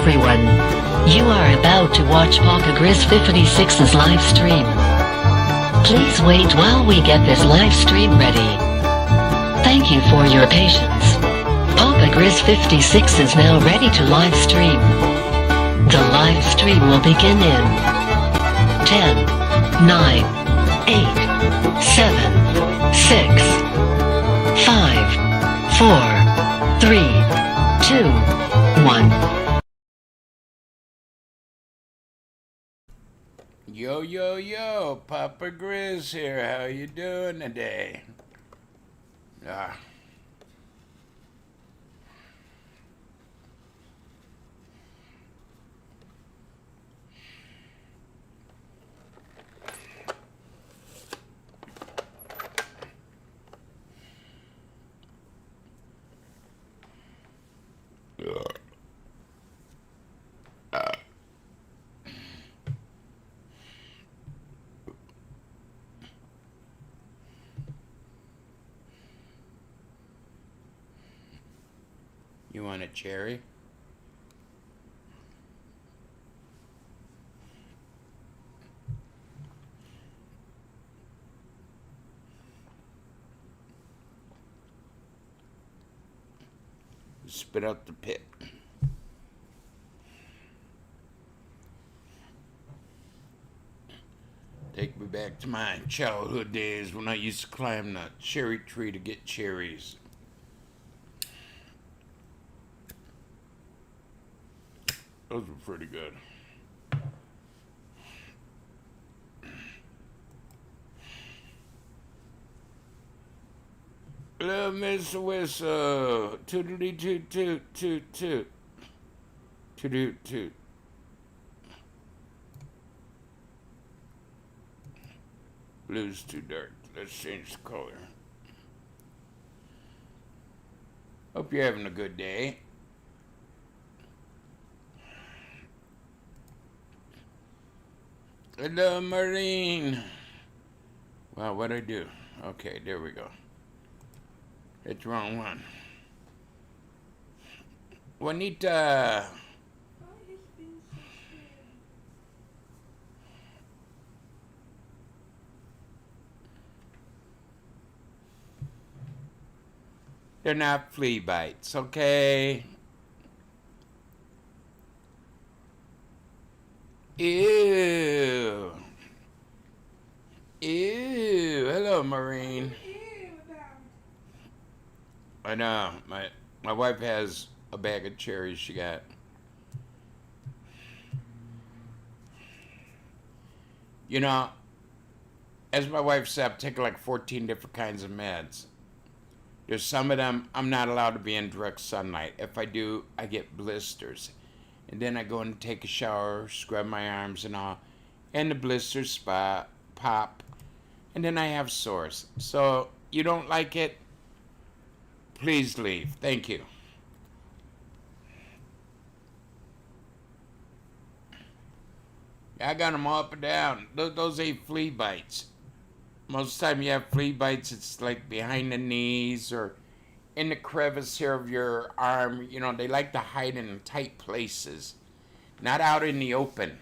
everyone. You are about to watch Papa Grizz 56's live stream. Please wait while we get this live stream ready. Thank you for your patience. Papa Grizz 56 is now ready to live stream. The live stream will begin in 10, 9, 8, 7, 6, 5, 4, 3, 2, 1. Yo, yo, yo, Papa Grizz here. How you doing today? You want a cherry? Spit out the pit. Take me back to my childhood days when I used to climb the cherry tree to get cherries. Those were pretty good. Hello, Mr. Whistle. Tootly toot toot toot toot. Toot toot. Blue's too dark. Let's change the color. Hope you're having a good day. Hello, Marine. Wow, what'd I do? Okay, there we go. It's the wrong one. Juanita. They're not flea bites, okay? Ew. Ew. Hello, Marine. I know. My wife has a bag of cherries she got. You know, as my wife said, I'm taking like 14 different kinds of meds. There's some of them I'm not allowed to be in direct sunlight. If I do, I get blisters. And then I go and take a shower, scrub my arms and all, and the blisters pop, and then I have sores. So, you don't like it? Please leave. Thank you. I got them all up and down. Those ain't flea bites. Most of the time you have flea bites, it's like behind the knees or in the crevice here of your arm. You know, they like to hide in tight places, not out in the open.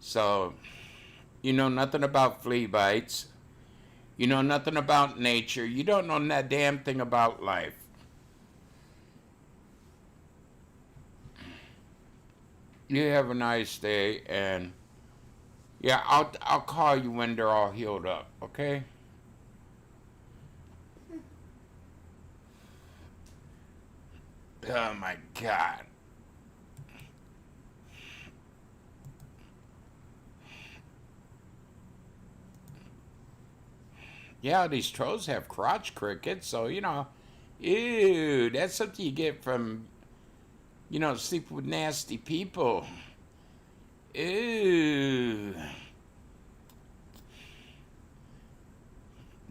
So, you know nothing about flea bites. You know nothing about nature. You don't know that damn thing about life. You have a nice day, and yeah, I'll call you when they're all healed up, okay? Oh my God. Yeah, these trolls have crotch crickets, so, you know, ew, that's something you get from, you know, sleeping with nasty people. Ew.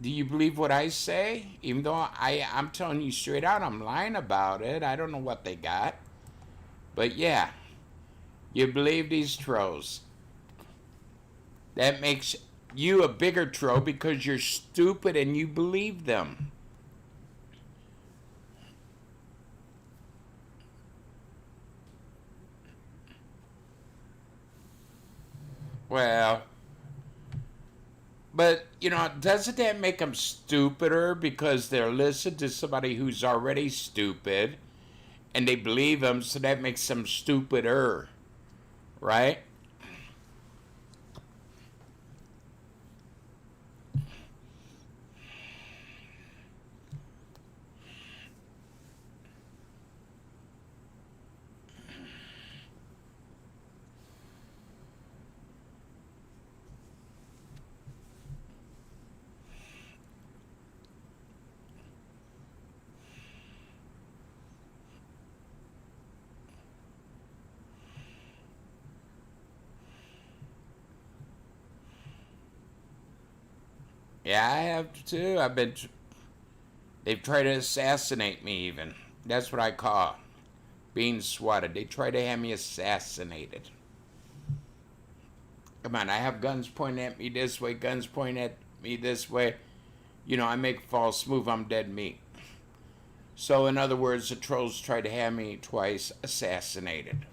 Do you believe what I say? Even though I'm telling you straight out, I'm lying about it. I don't know what they got. But yeah, you believe these trolls. That makes you a bigger troll because you're stupid and you believe them. Well, but, doesn't that make them stupider because they're listening to somebody who's already stupid and they believe them, so that makes them stupider, right? Yeah, I have too. They've tried to assassinate me even. That's what I call being swatted. They try to have me assassinated. Come on, I have guns pointing at me this way, guns pointing at me this way. I make a false move, I'm dead meat. So, in other words, the trolls tried to have me twice assassinated.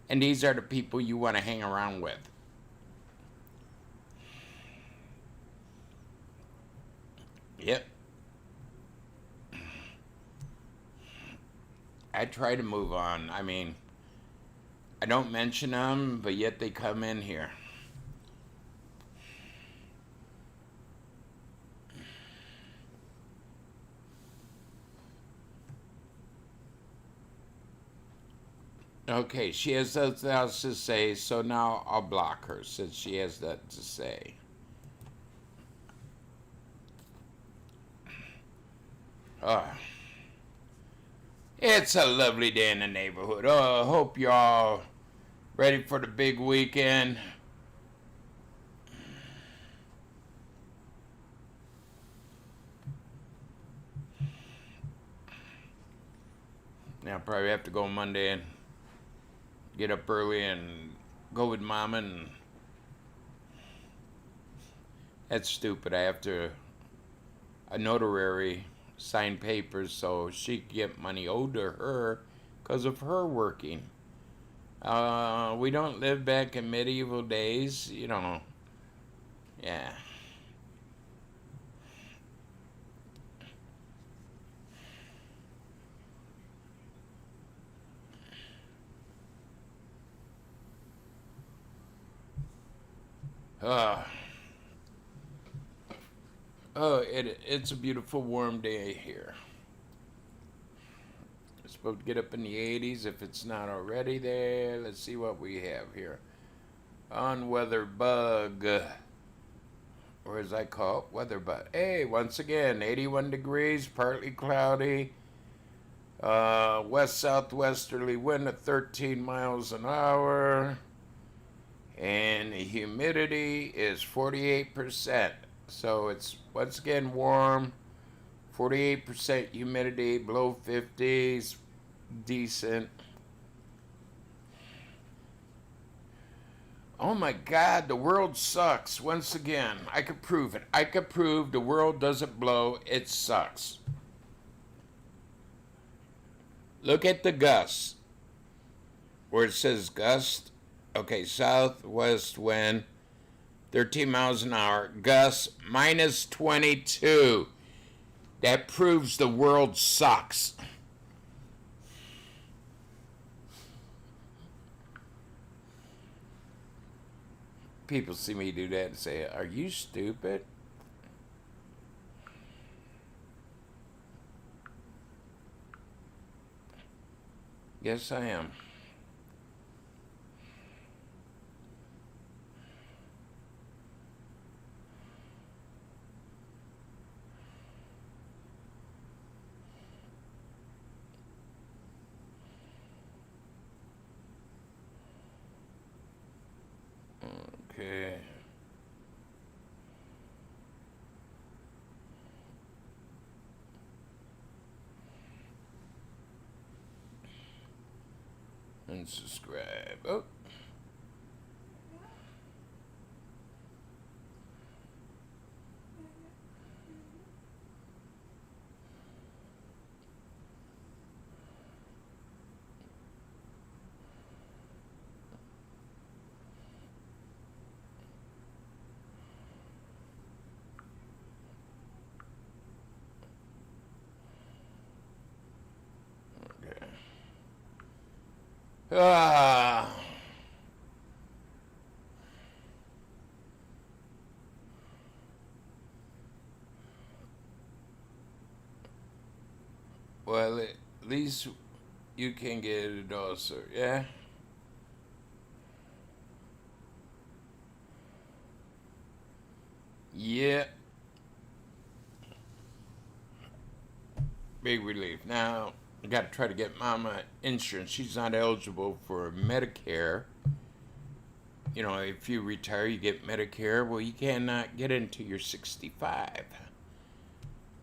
And these are the people you want to hang around with. Yep. I try to move on. I mean, I don't mention them, but yet they come in here. Okay, she has nothing else to say, so now I'll block her since she has that to say. Oh, it's a lovely day in the neighborhood. Oh, I hope y'all ready for the big weekend. Now, probably have to go Monday and get up early and go with Mama, and that's stupid. I have to a notary sign papers so she can get money owed to her because of her working. We don't live back in medieval days, Yeah. Uh, it's a beautiful warm day here. It's supposed to get up in the 80s if it's not already there. Let's see what we have here. On weather bug, or as I call it, weather bug. Hey, once again, 81 degrees, partly cloudy. West southwesterly wind at 13 miles an hour. And the humidity is 48%. So it's once again warm, 48% humidity, below 50s, decent. Oh my God, the world sucks. Once again, I could prove it. I could prove the world doesn't blow, it sucks. Look at the gusts. Where it says gust, okay, southwest wind, 13 miles an hour, gusts minus 22. That proves the world sucks. People see me do that and say, "Are you stupid?" Yes, I am. Okay. And subscribe. Oh. Ah. Well, at least you can get it also, yeah? Yeah, big relief. Now, I got to try to get Mama insurance. She's not eligible for Medicare. You know, if you retire, you get Medicare. Well, you cannot get it until you're 65.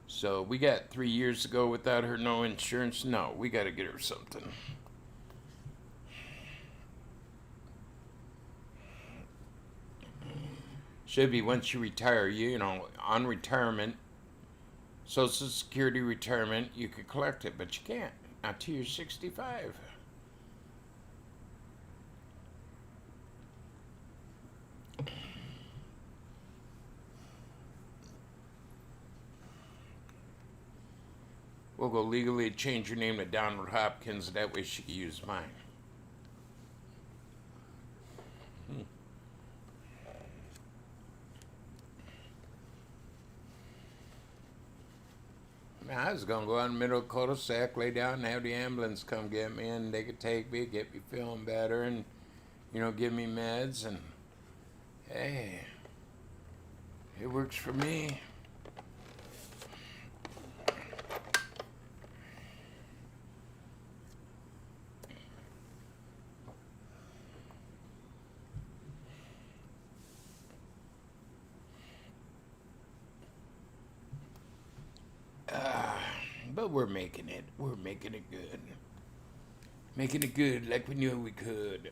So we got 3 years ago without her no insurance. No, we got to get her something. Should be once you retire, you know, on retirement, Social Security retirement, you could collect it, but you can't. Not till you're 65. We'll go legally change your name to Donald Hopkins. That way she can use mine. Now, I was going to go out in the middle of the cul-de-sac, lay down, and have the ambulance come get me, and they could take me, get me feeling better, and, you know, give me meds, and hey, it works for me. But we're making it. We're making it good. Making it good like we knew we could.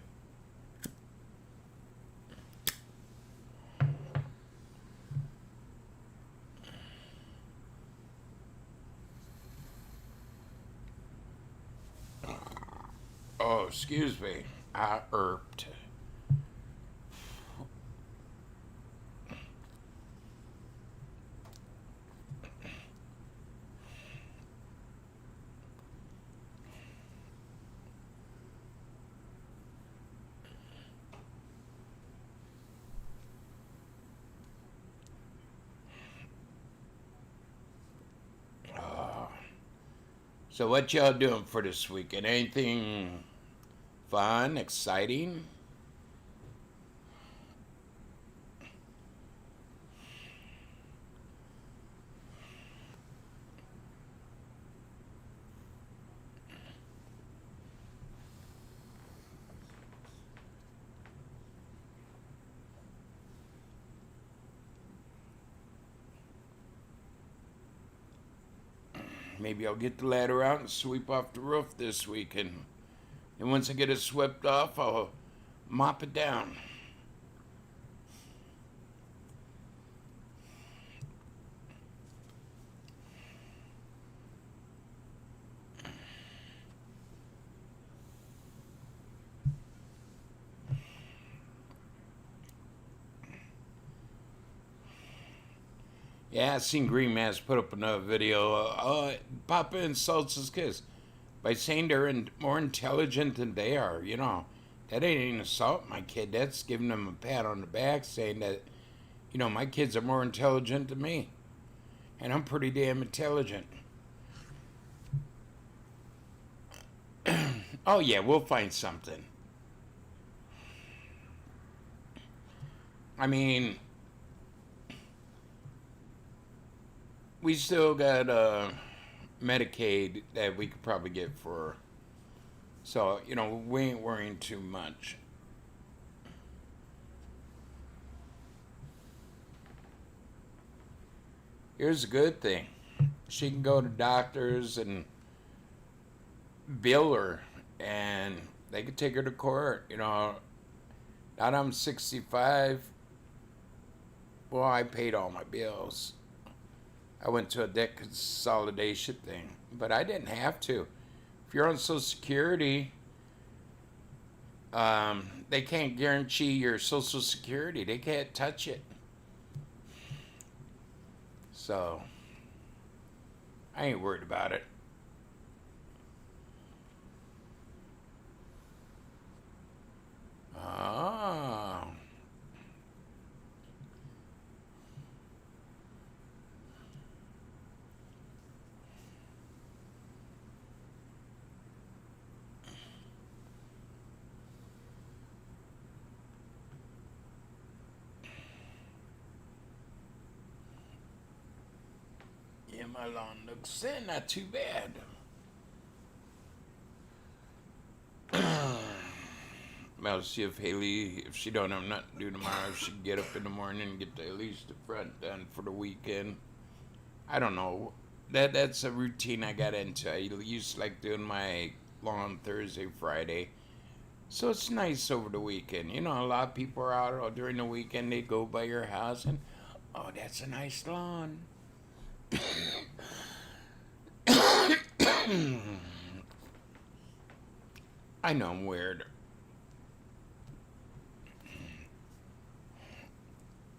Oh, excuse me. I irped. So what y'all doing for this weekend? Anything fun, exciting? Maybe I'll get the ladder out and sweep off the roof this weekend. And once I get it swept off, I'll mop it down. Yeah, I seen Green Mass put up another video. Papa insults his kids by saying they're more intelligent than they are. You know, that ain't an assault, my kid. That's giving them a pat on the back, saying that, you know, my kids are more intelligent than me, and I'm pretty damn intelligent. Oh yeah, we'll find something. I mean, we still got Medicaid that we could probably get for her. So, you know, we ain't worrying too much. Here's a good thing. She can go to doctors and bill her, and they could take her to court. You know, now that I'm 65, well, I paid all my bills. I went to a debt consolidation thing, but I didn't have to. If you're on Social Security, they can't guarantee your Social Security. They can't touch it. So, I ain't worried about it. Ah. Yeah, my lawn looks not too bad. Well, see if Haley, if she don't have nothing to do tomorrow, if she can get up in the morning and get at least the front done for the weekend. I don't know. That's a routine I got into. I used to like doing my lawn Thursday, Friday. So it's nice over the weekend. You know, a lot of people are out during the weekend. They go by your house and, oh, that's a nice lawn. I know I'm weird.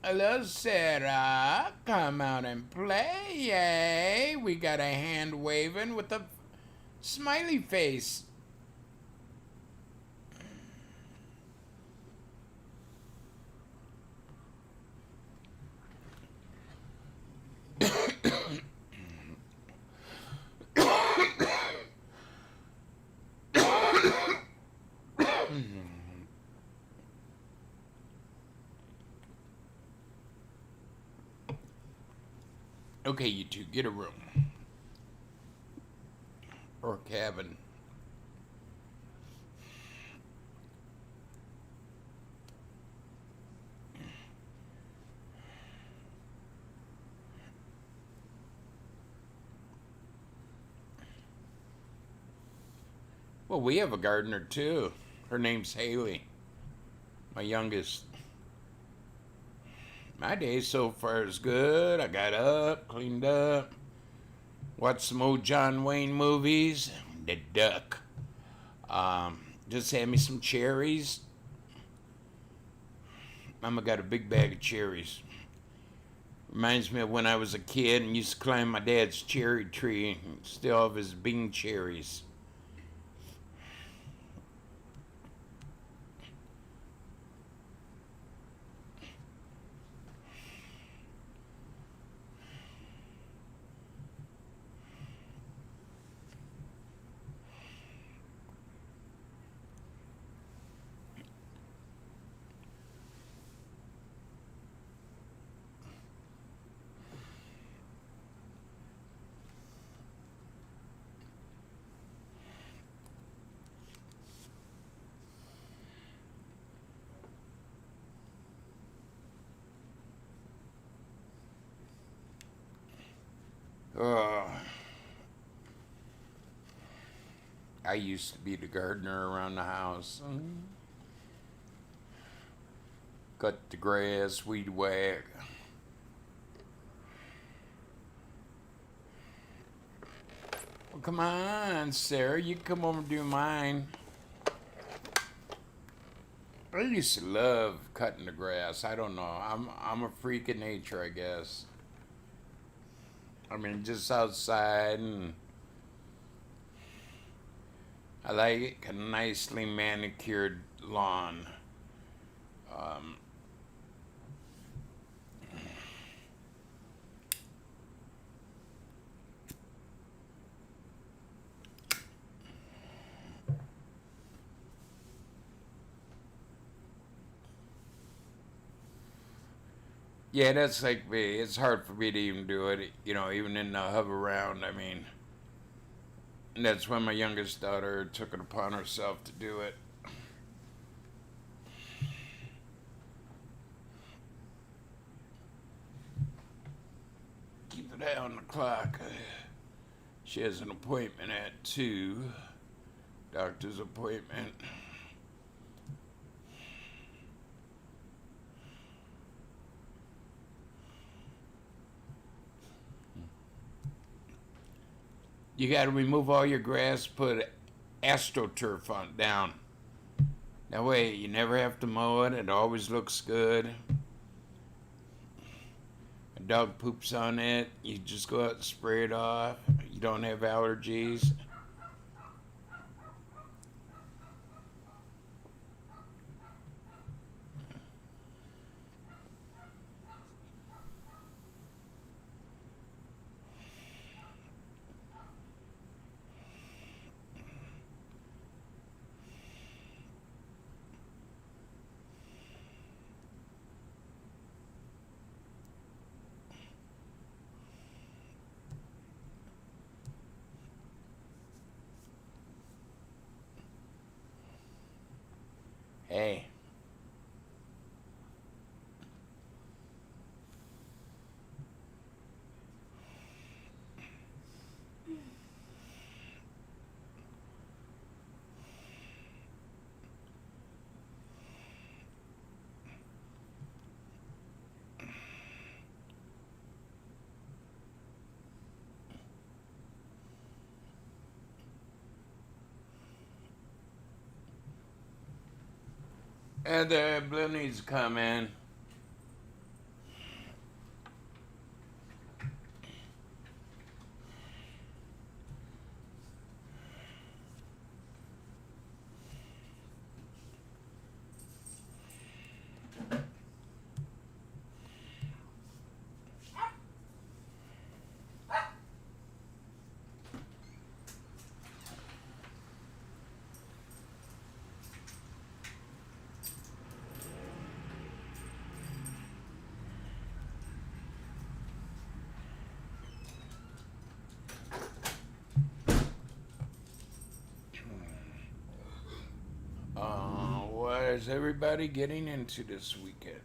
Hello, Sarah. Come out and play. Yay. We got a hand waving with a smiley face. Okay, you two, get a room. Or a cabin. Well, we have a gardener too. Her name's Haley, my youngest. My day so far is good. I got up, cleaned up, watched some old John Wayne movies. The Duck. Just had me some cherries. Mama got a big bag of cherries. Reminds me of when I was a kid and used to climb my dad's cherry tree and still have his bean cherries. Oh, I used to be the gardener around the house. Cut the grass, weed whack. Well, come on, Sarah, you can come over and do mine. I used to love cutting the grass. I don't know. I'm a freak of nature, I guess. I mean, just outside, and I like a nicely manicured lawn. Um, yeah, that's like me. It's hard for me to even do it, you know, even in the hover round. I mean, and that's when my youngest daughter took it upon herself to do it. Keep an eye on the clock. She has an appointment at 2. Doctor's appointment. You got to remove all your grass, put AstroTurf on down. That way you never have to mow it. It always looks good. A dog poops on it. You just go out and spray it off. You don't have allergies. Hey. And the blue needs to come in. What is everybody getting into this weekend?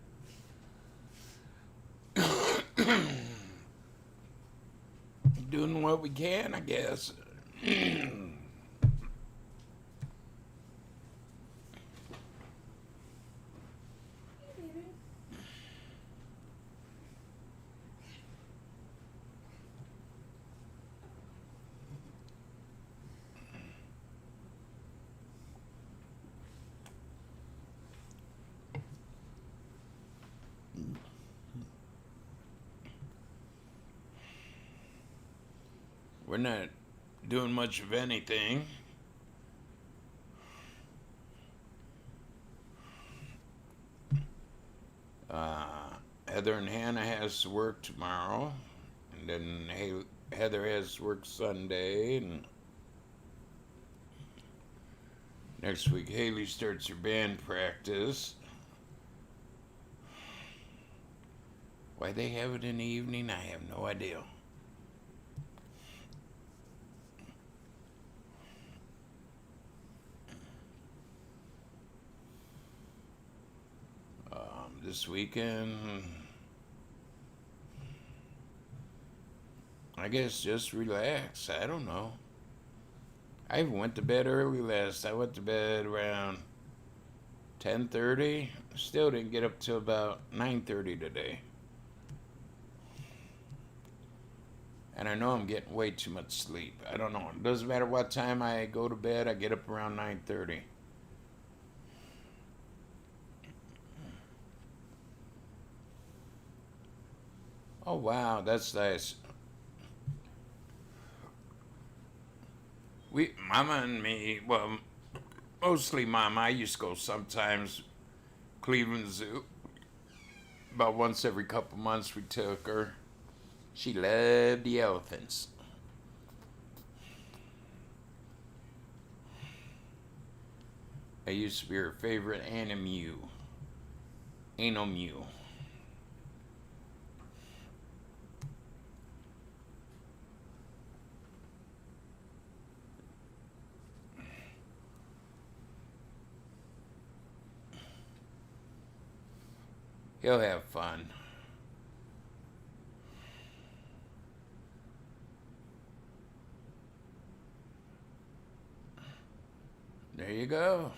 Doing what we can, I guess. We're not doing much of anything. Heather and Hannah has to work tomorrow, and then Heather has to work Sunday, and next week Haley starts her band practice. Why they have it in the evening, I have no idea. This weekend, I guess just relax. I don't know. I went to bed early last. I went to bed around 10:30. Still didn't get up till about 9:30 today. And I know I'm getting way too much sleep. I don't know. It doesn't matter what time I go to bed. I get up around 9:30. Oh wow, that's nice. Mama and me, well, mostly Mama. I used to go sometimes. Cleveland Zoo. About once every couple months we took her. She loved the elephants. I used to be her favorite animu. Anomu. He'll have fun. There you go.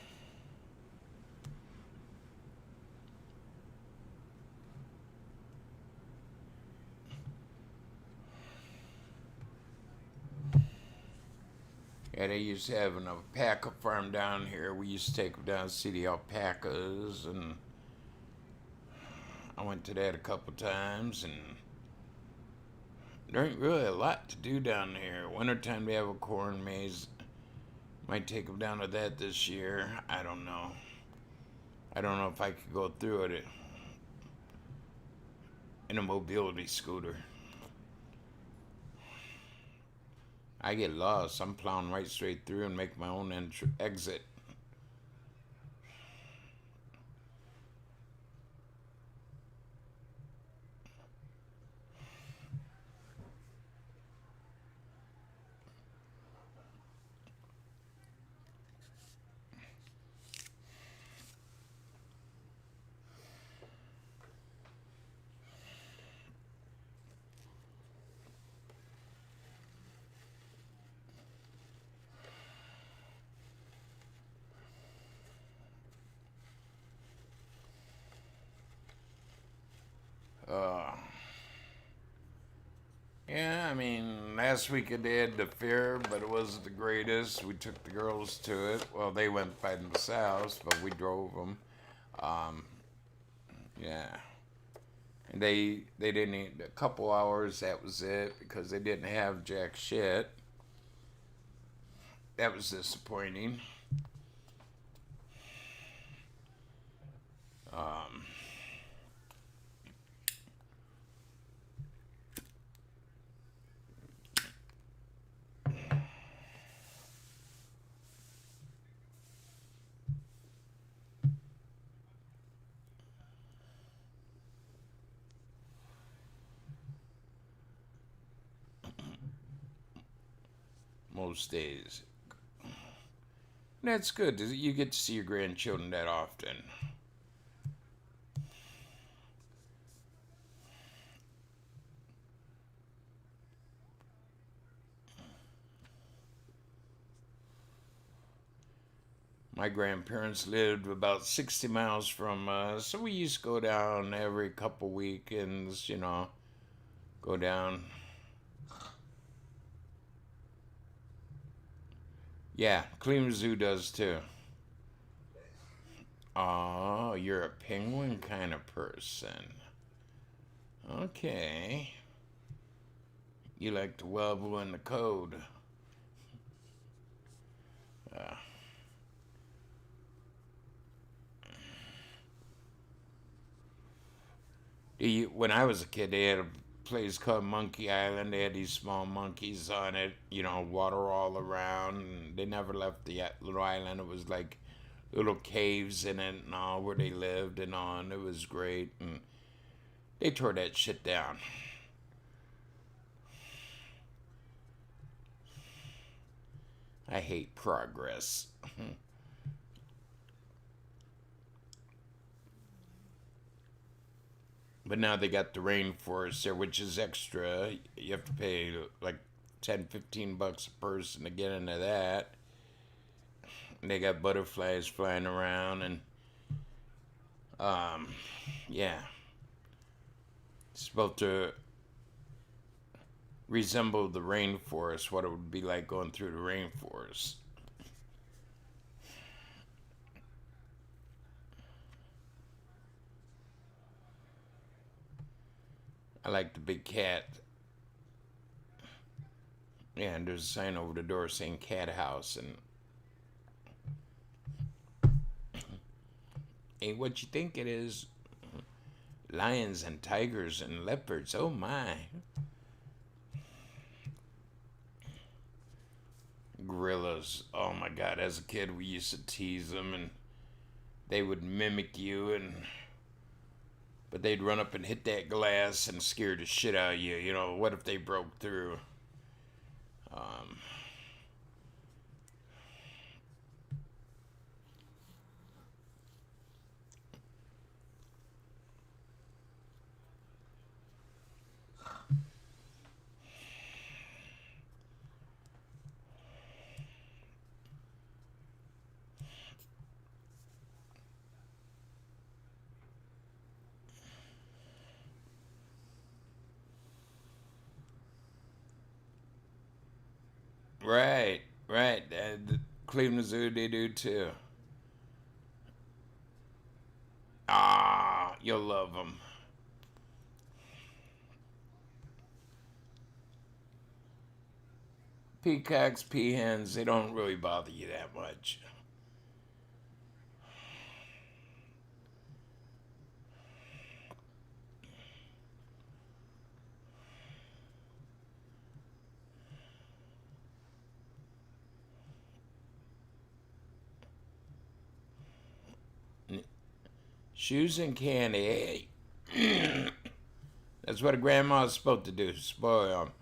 Yeah, they used to have an alpaca farm down here. We used to take them down to see the alpacas, and I went to that a couple times, and there ain't really a lot to do down here. Wintertime they have a corn maze. Might take them down to that this year. I don't know. I don't know if I could go through it in a mobility scooter. I get lost. I'm plowing right straight through and make my own exit. I mean, last week I did the fair, but it wasn't the greatest. We took the girls to it. Well, they went by themselves, but we drove them. Um, yeah. And they didn't eat a couple hours. That was it because they didn't have jack shit. That was disappointing. Um, most days. That's good. You get to see your grandchildren that often. My grandparents lived about 60 miles from us, so we used to go down every couple weekends, go down. Yeah, Cleveland Zoo does too. Oh, you're a penguin kind of person. Okay. You like to wobble in the code. Uh, when I was a kid, they had a place called Monkey Island. They had these small monkeys on it, water all around. And they never left the little island. It was like little caves in it and all where they lived and all. And it was great. And they tore that shit down. I hate progress. But now they got the rainforest there, which is extra. You have to pay like 10, $15 a person to get into that. And they got butterflies flying around and yeah. It's supposed to resemble the rainforest, what it would be like going through the rainforest. I like the big cat. Yeah, and there's a sign over the door saying cat house and ain't what you think it is. Lions and tigers and leopards, oh my. Gorillas, oh my god, as a kid we used to tease them and they would mimic you but they'd run up and hit that glass and scare the shit out of you. What if they broke through? Um, right, right. The Cleveland Zoo, they do too. Ah, you'll love them. Peacocks, peahens, they don't really bother you that much. Shoes and candy. Hey. That's what a grandma's supposed to do, spoil them.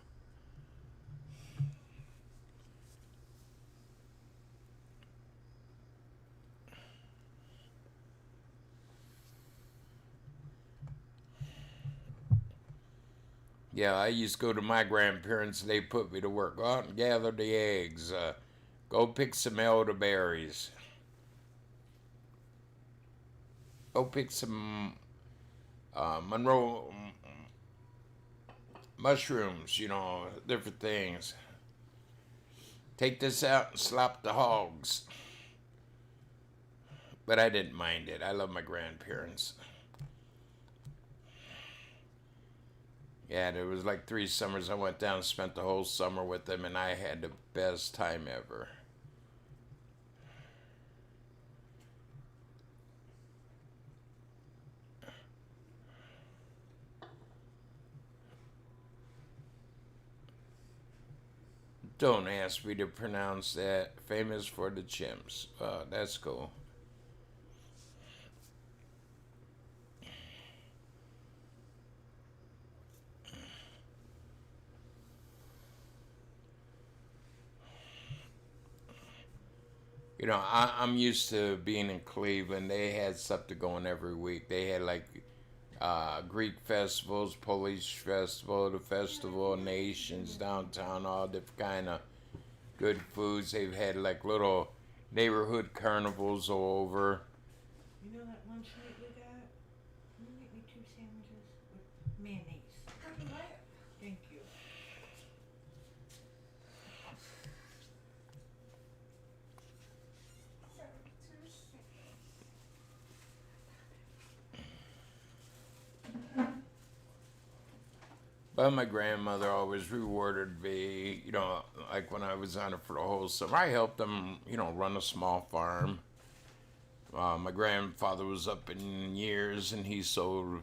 Yeah, I used to go to my grandparents and they put me to work. Go out and gather the eggs. Go pick some elderberries. Go pick some Monroe mushrooms, different things. Take this out and slop the hogs. But I didn't mind it. I love my grandparents. Yeah, there was like 3 summers I went down and spent the whole summer with them, and I had the best time ever. Don't ask me to pronounce that. Famous for the chimps. Oh, that's cool. I'm used to being in Cleveland. They had something going every week. They had like Greek festivals, Polish festival, the Festival of Nations downtown, all different kind of good foods. They've had like little neighborhood carnivals all over. You know that lunch meat we got? Can you make me 2 sandwiches with mayonnaise? Thank you. But my grandmother always rewarded me, like when I was on it for the whole summer. I helped them, run a small farm. My grandfather was up in years and he sold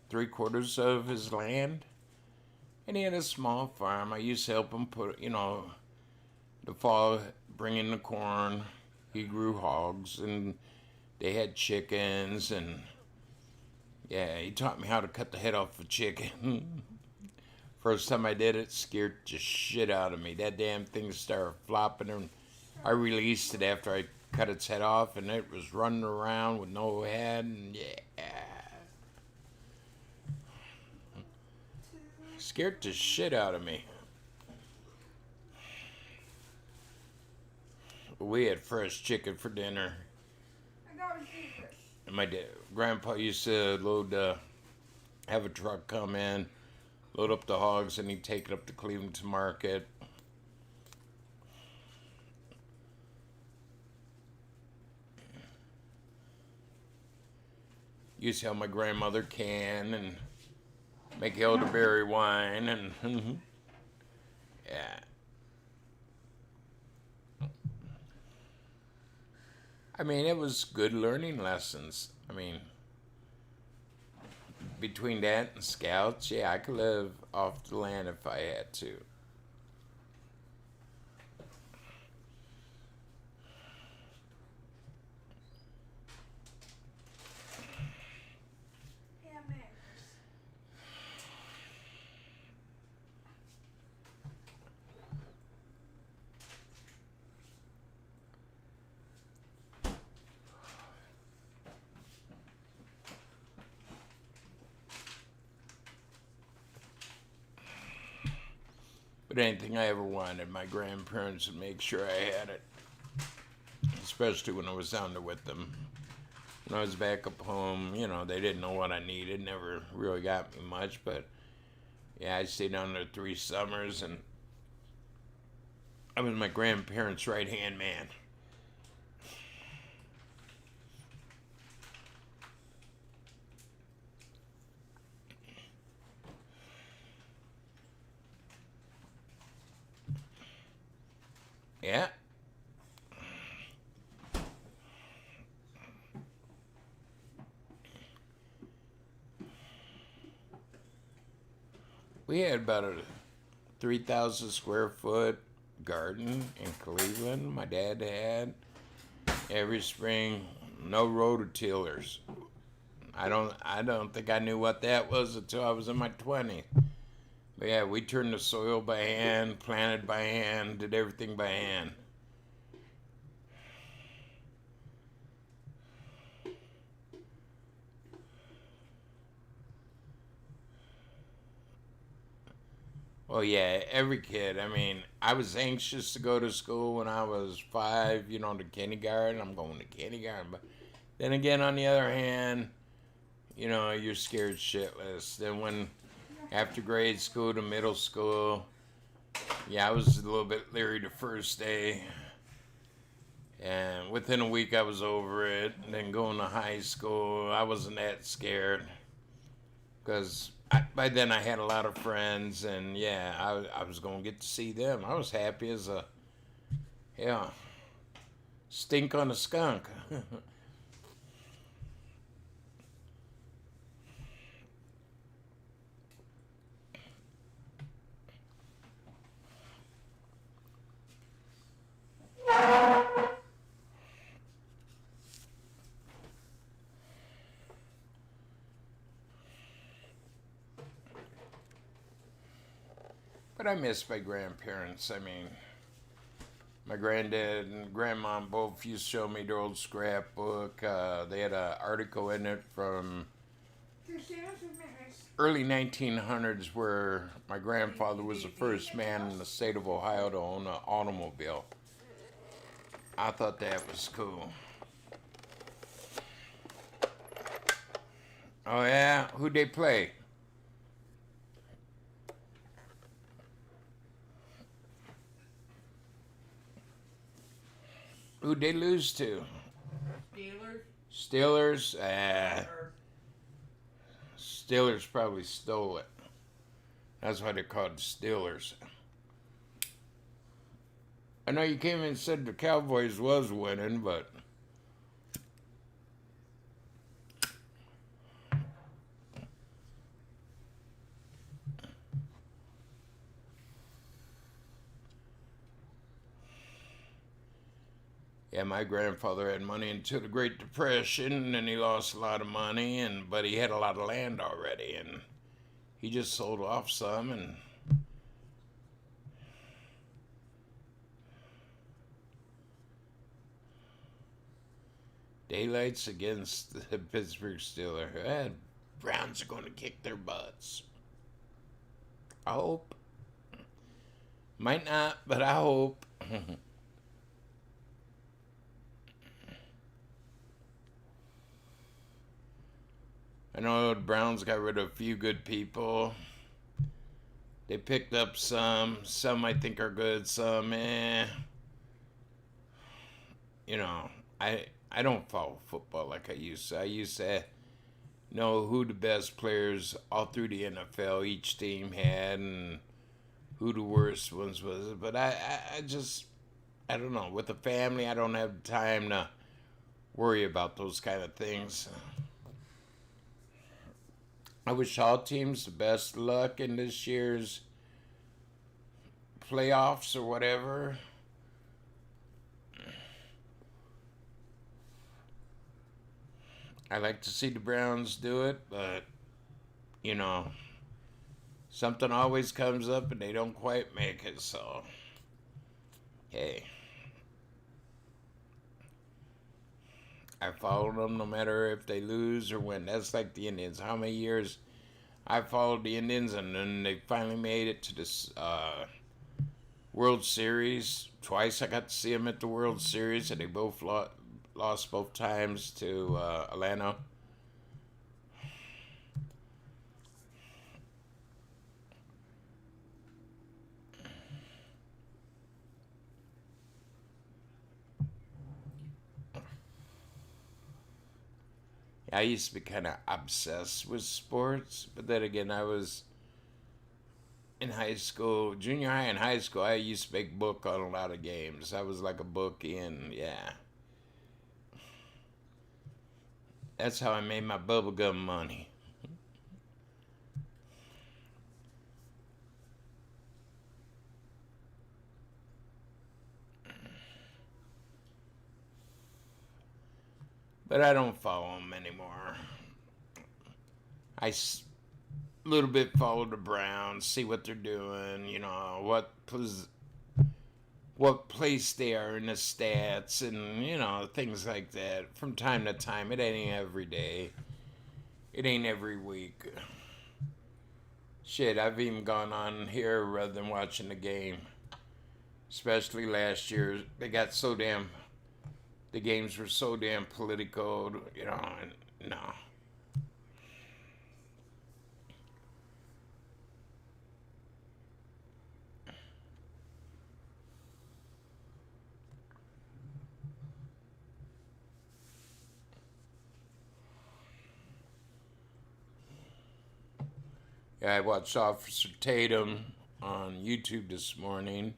3/4 of his land. And he had a small farm. I used to help him put, the fall, bring in the corn. He grew hogs and they had chickens and yeah, he taught me how to cut the head off a chicken. First time I did it, scared the shit out of me. That damn thing started flopping, and I released it after I cut its head off, and it was running around with no head, and yeah. Scared the shit out of me. We had fresh chicken for dinner. And my grandpa used to have a truck come in, load up the hogs, and he'd take it up to Cleveland to market. Used to help my grandmother can and make elderberry wine and yeah. I mean, it was good learning lessons. I mean, between that and scouts, yeah, I could live off the land if I had to. But anything I ever wanted, my grandparents would make sure I had it. Especially when I was down there with them. When I was back up home, they didn't know what I needed. Never really got me much. But, yeah, I stayed down there 3 summers. And I was my grandparents' right-hand man. Yeah. We had about a 3,000 square foot garden in Cleveland. My dad had every spring, no rototillers. I don't think I knew what that was until I was in my 20s. But yeah, we turned the soil by hand, planted by hand, did everything by hand. Well, yeah, every kid. I mean, I was anxious to go to school when I was 5, to kindergarten. I'm going to kindergarten. But then again, on the other hand, you know, you're scared shitless. Then when after grade school to middle school, yeah, I was a little bit leery the first day. And within a week, I was over it. And then going to high school, I wasn't that scared because by then I had a lot of friends, and yeah, I was going to get to see them. I was happy as a, yeah, stink on a skunk. But I miss my grandparents. I mean, my granddad and grandma both used to show me their old scrapbook. They had an article in it from early 1900s where my grandfather was the first man in the state of Ohio to own an automobile. I thought that was cool. Oh yeah? Who'd they play? Who'd they lose to? Steelers. Steelers? Steelers probably stole it. That's why they're called Steelers. I know you came in and said the Cowboys was winning, but yeah, my grandfather had money until the Great Depression, and he lost a lot of money, but he had a lot of land already, and he just sold off some, and daylights against the Pittsburgh Steelers. Browns are going to kick their butts. I hope. Might not, but I hope. I know the Browns got rid of a few good people. They picked up some. Some I think are good. Some, you know, I don't follow football like I used to. I used to know who the best players all through the NFL each team had and who the worst ones was. But I just, I don't know. With the family, I don't have time to worry about those kind of things. I wish all teams the best luck in this year's playoffs or whatever. I like to see the Browns do it, but, you know, something always comes up and they don't quite make it, so, hey. I follow them no matter if they lose or win. That's like the Indians. How many years I followed the Indians, and then they finally made it to this World Series. Twice I got to see them at the World Series, and they both lost both times to Atlanta. I used to be kind of obsessed with sports, but then again, I was in high school, junior high and high school. I used to make book on a lot of games. I was like a bookie, and yeah, that's how I made my bubblegum money. But I don't follow them anymore. I little bit follow the Browns, see what they're doing, you know, what place they are in the stats, and, you know, things like that. From time to time, it ain't every day. It ain't every week. Shit, I've even gone on here rather than watching the game. Especially last year, the games were so damn political, you know, and no. Yeah, I watched Officer Tatum on YouTube this morning,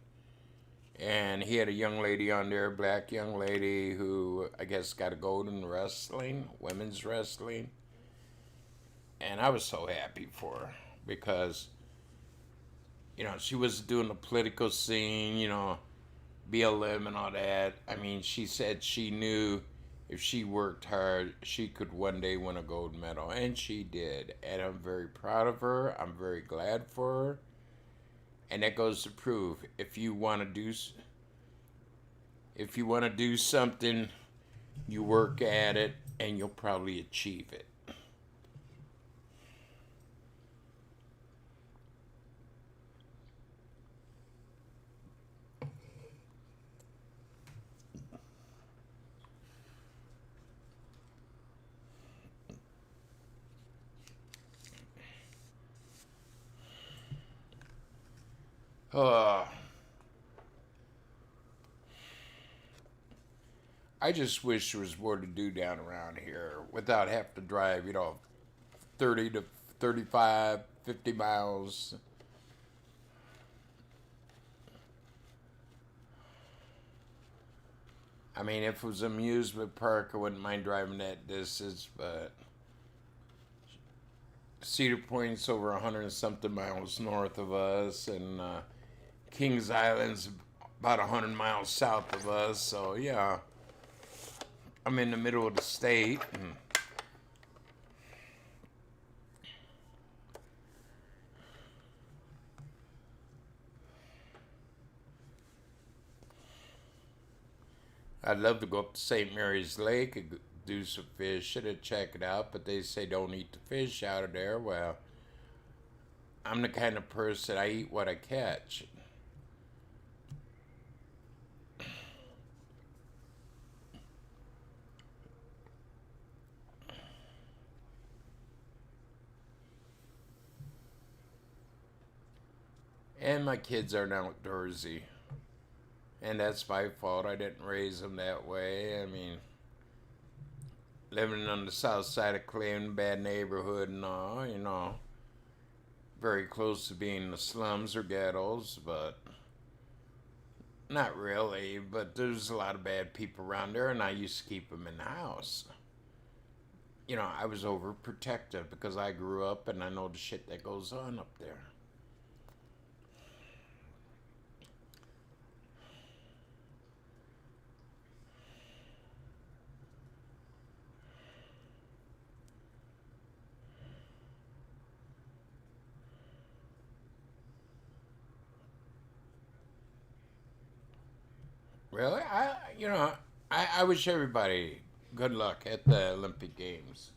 and he had a young lady on there, black young lady, who I guess got a gold in wrestling, women's wrestling. And I was so happy for her because, she was doing the political scene, BLM and all that. I mean, she said she knew if she worked hard, she could one day win a gold medal, and she did. And I'm very proud of her. I'm very glad for her. And that goes to prove if you want to do something, you work at it, and you'll probably achieve it. Uh, I just wish there was more to do down around here without having to drive, 30 to 35, 50 miles. I mean, if it was an amusement park, I wouldn't mind driving that distance, but Cedar Point's over 100 and something miles north of us, and Kings Island's about 100 miles south of us, so yeah, I'm in the middle of the state. And I'd love to go up to St. Mary's Lake and do some fishing and check it out, but they say don't eat the fish out of there. Well, I'm the kind of person, I eat what I catch. And my kids aren't outdoorsy. And that's my fault. I didn't raise them that way. I mean, living on the south side of Cleveland, bad neighborhood and all, very close to being the slums or ghettos, but not really. But there's a lot of bad people around there, and I used to keep them in the house. I was overprotective because I grew up and I know the shit that goes on up there. Really? I wish everybody good luck at the Olympic Games.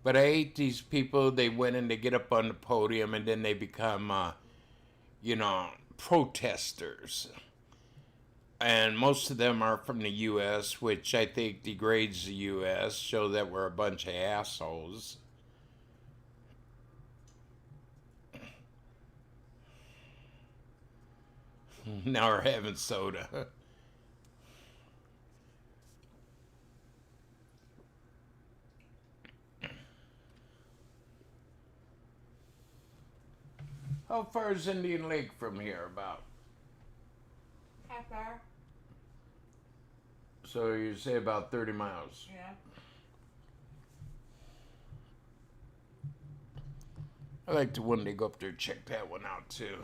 But I hate these people, they went and they get up on the podium and then they become, protesters. And most of them are from the U.S., which I think degrades the U.S., show that we're a bunch of assholes. Now we're having soda. How far is Indian Lake from here, about? Half hour. So you say about 30 miles. Yeah. I'd like to one day go up there and check that one out, too.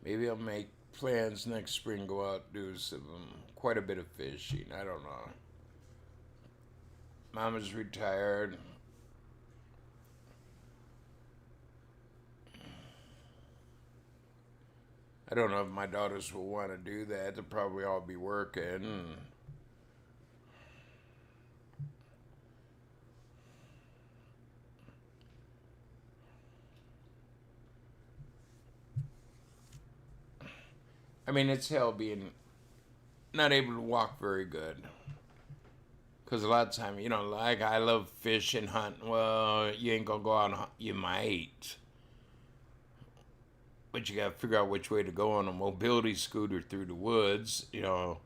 Maybe I'll make plans next spring, go out do some quite a bit of fishing. I don't know. Mama's retired. I don't know if my daughters will want to do that. They'll probably all be working. I mean, it's hell being not able to walk very good. Because a lot of time, like I love fishing, hunting. Well, you ain't gonna go out and hunt. You might. But you gotta figure out which way to go on a mobility scooter through the woods, you know.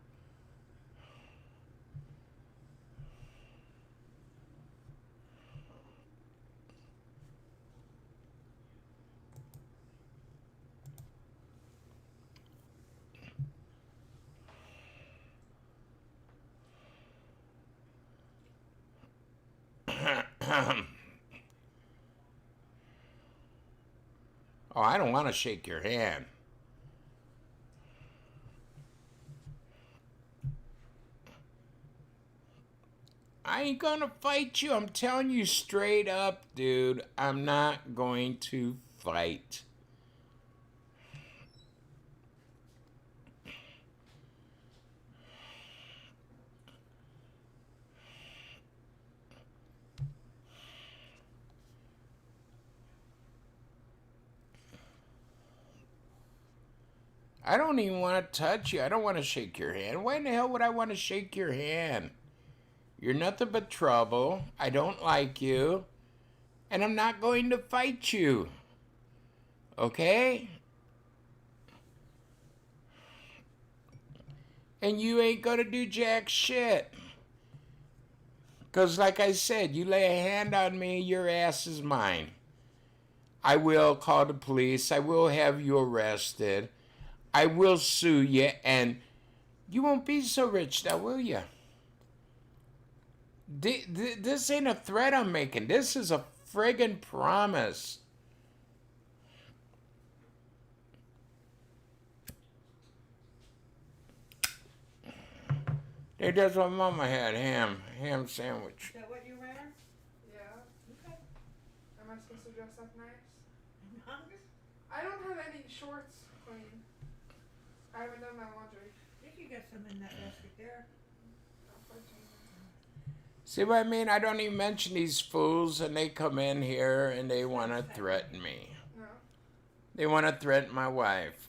Oh, I don't want to shake your hand. I ain't gonna fight you. I'm telling you straight up, dude. I'm not going to fight. I don't even want to touch you. I don't want to shake your hand. Why in the hell would I want to shake your hand? You're nothing but trouble. I don't like you. And I'm not going to fight you. Okay? And you ain't gonna do jack shit. Because, like I said, you lay a hand on me, your ass is mine. I will call the police. I will have you arrested. I will sue you, and you won't be so rich now, will you? This ain't a threat I'm making. This is a friggin' promise. There, that's what Mama had, ham sandwich. Is that what you're wearing? Yeah. Okay. Am I supposed to dress up nice? I'm I don't have any shorts clean. I haven't done my laundry. I think you got some in that basket there. I'll put them See what I mean? I don't even mention these fools, and they come in here and they want to threaten me. in. No. They want to threaten my wife.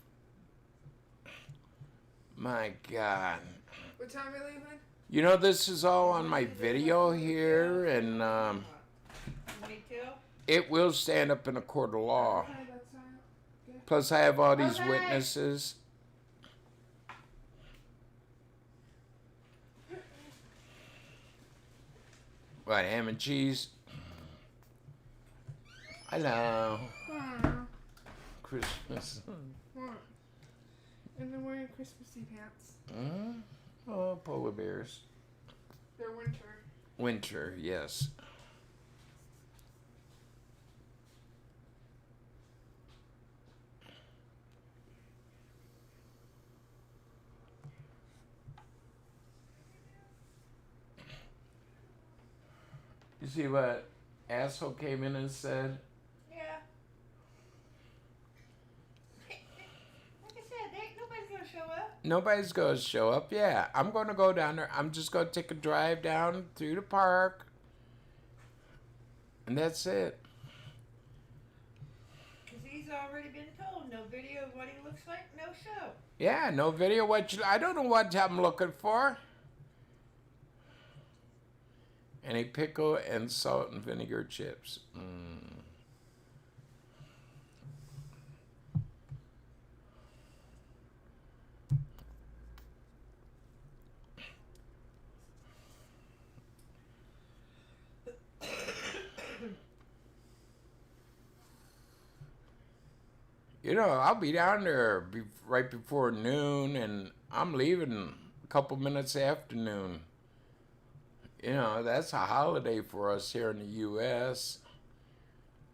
My God. What time are we leaving? You know, this is all on my video here, and 22? it will stand up in a court of law. Okay, that's fine. Okay. Plus, I have all these Okay. witnesses. What, ham and cheese? Hello. Christmas. What? And then wearing Christmassy pants. Oh, polar bears. They're winter. Winter, yes. You see what asshole came in and said? Yeah. Like I said, nobody's gonna show up. Nobody's going to show up. Yeah, I'm going to go down there. I'm just going to take a drive down through the park. And that's it. Because he's already been told no video of what he looks like, no show. Yeah, no video. I don't know what I'm looking for. Any pickle and salt and vinegar chips. You know, I'll be down there right before noon, and I'm leaving a couple minutes after noon. You know, that's a holiday for us here in the U.S.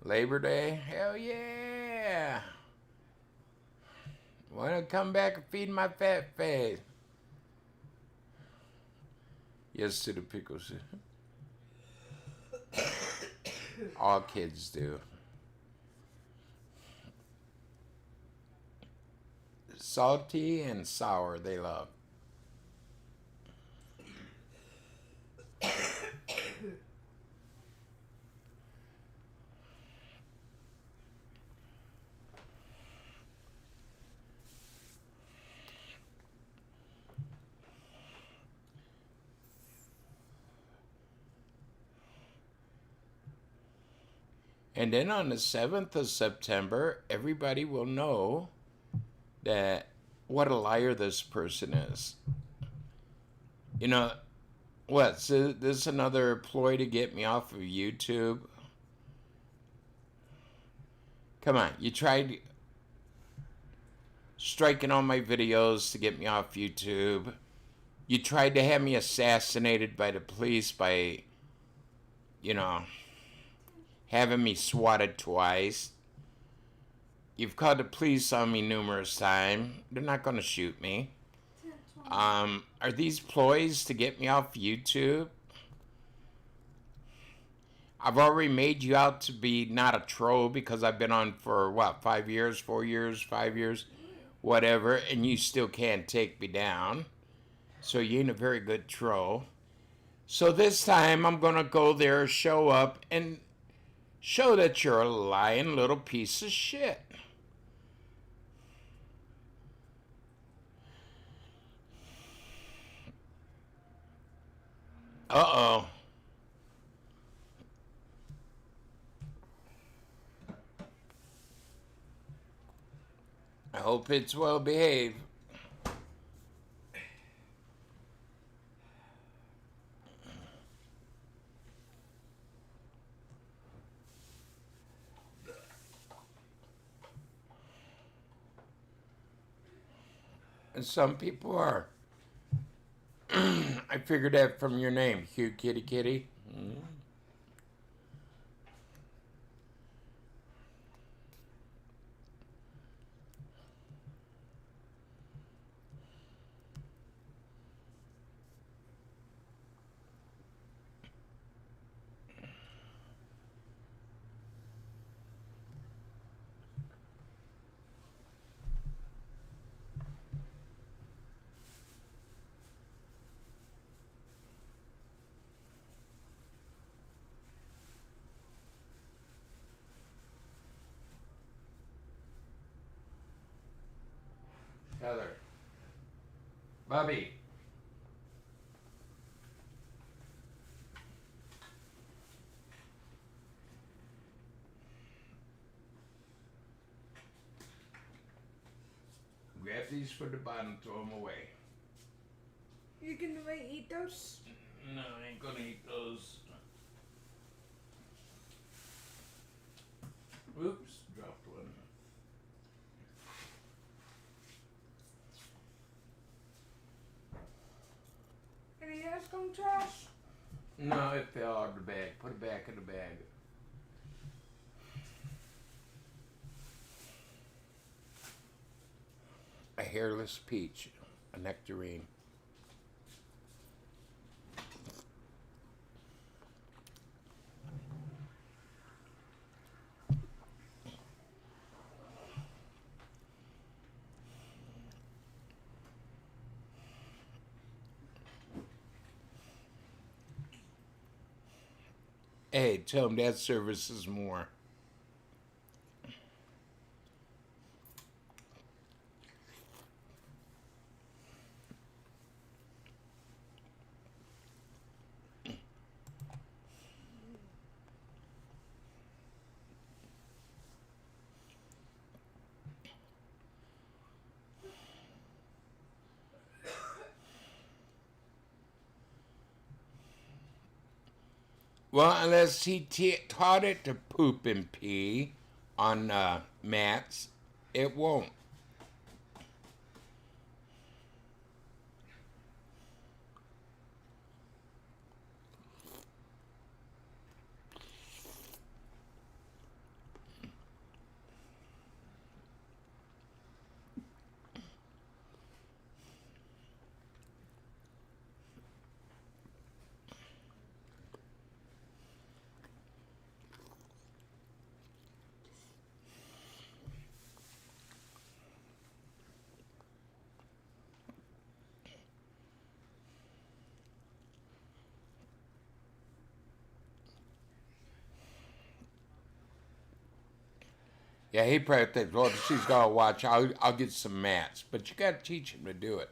Labor Day? Hell yeah! Want to come back and feed my fat face? Yes to the pickles. All kids do. Salty and sour they love. And then on the 7th of September, everybody will know that what a liar this person is. You know, what? So this is another ploy to get me off of YouTube? Come on, you tried striking all my videos to get me off YouTube. You tried to have me assassinated by the police by, you know, having me swatted twice. You've called the police on me numerous times. They're not going to shoot me. Are these ploys to get me off YouTube? I've already made you out to be not a troll because I've been on for, 5 years, 4 years, 5 years, whatever, and you still can't take me down. So you ain't a very good troll. So this time I'm going to go there, show up, and show that you're a lying little piece of shit. Uh-oh. I hope it's well behaved. And some people are. I figured that from your name, Hugh Kitty Kitty. Heather. Bobby. Grab these from the bottom, throw them away. You can eat those? No, I ain't gonna eat those. Oops, dropped one. Any else come trash? No, it fell out of the bag. Put it back in the bag. A hairless peach, a nectarine. Hey, tell him that service is more. Well, unless he taught it to poop and pee on mats, it won't. Yeah, he probably thinks, well, she's got to watch. I'll get some mats. But you got to teach him to do it.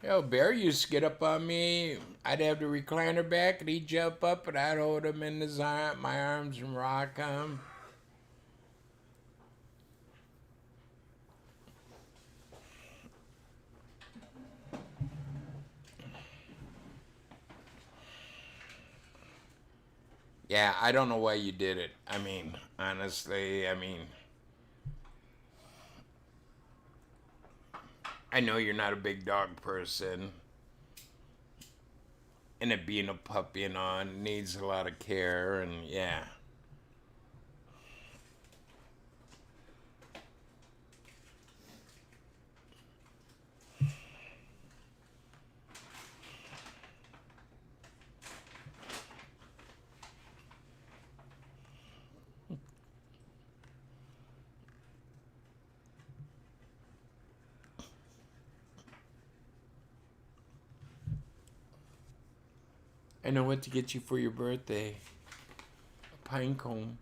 Yo, Bear used to get up on me. I'd have the recliner back, and he'd jump up, and I'd hold him in my arms and rock him. Yeah, I don't know why you did it. I mean, honestly, I know you're not a big dog person. And it being a puppy and all, it needs a lot of care, and yeah. I know what to get you for your birthday. A pine cone.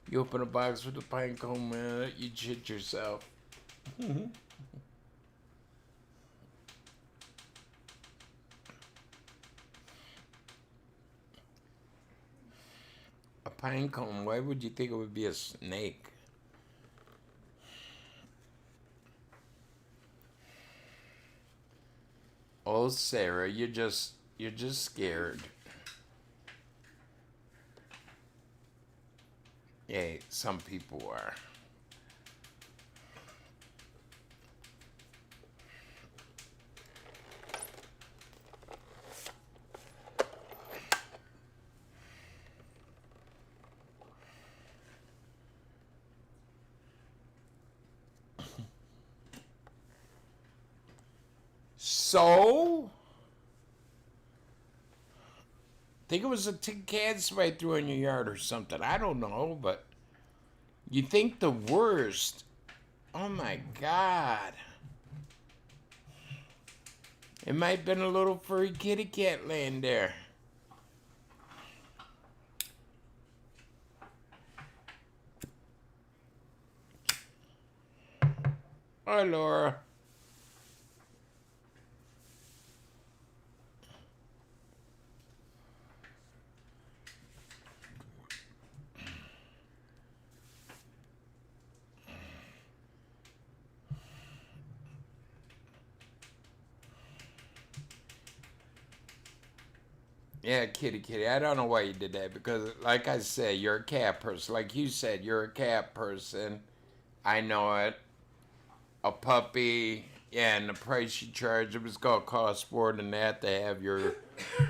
You open a box with a pine cone, man, you shit yourself. A pine cone, why would you think it would be a snake? Oh, Sarah, you're just scared. Yeah, some people are. So, think it was a tin can somebody threw in your yard or something. I don't know, but you think the worst. Oh my God. It might have been a little furry kitty cat laying there. Hi, Laura. Yeah, kitty. I don't know why you did that because, like I said, you're a cat person. Like you said, you're a cat person. I know it. A puppy. Yeah, and the price you charge, it was going to cost more than that to have your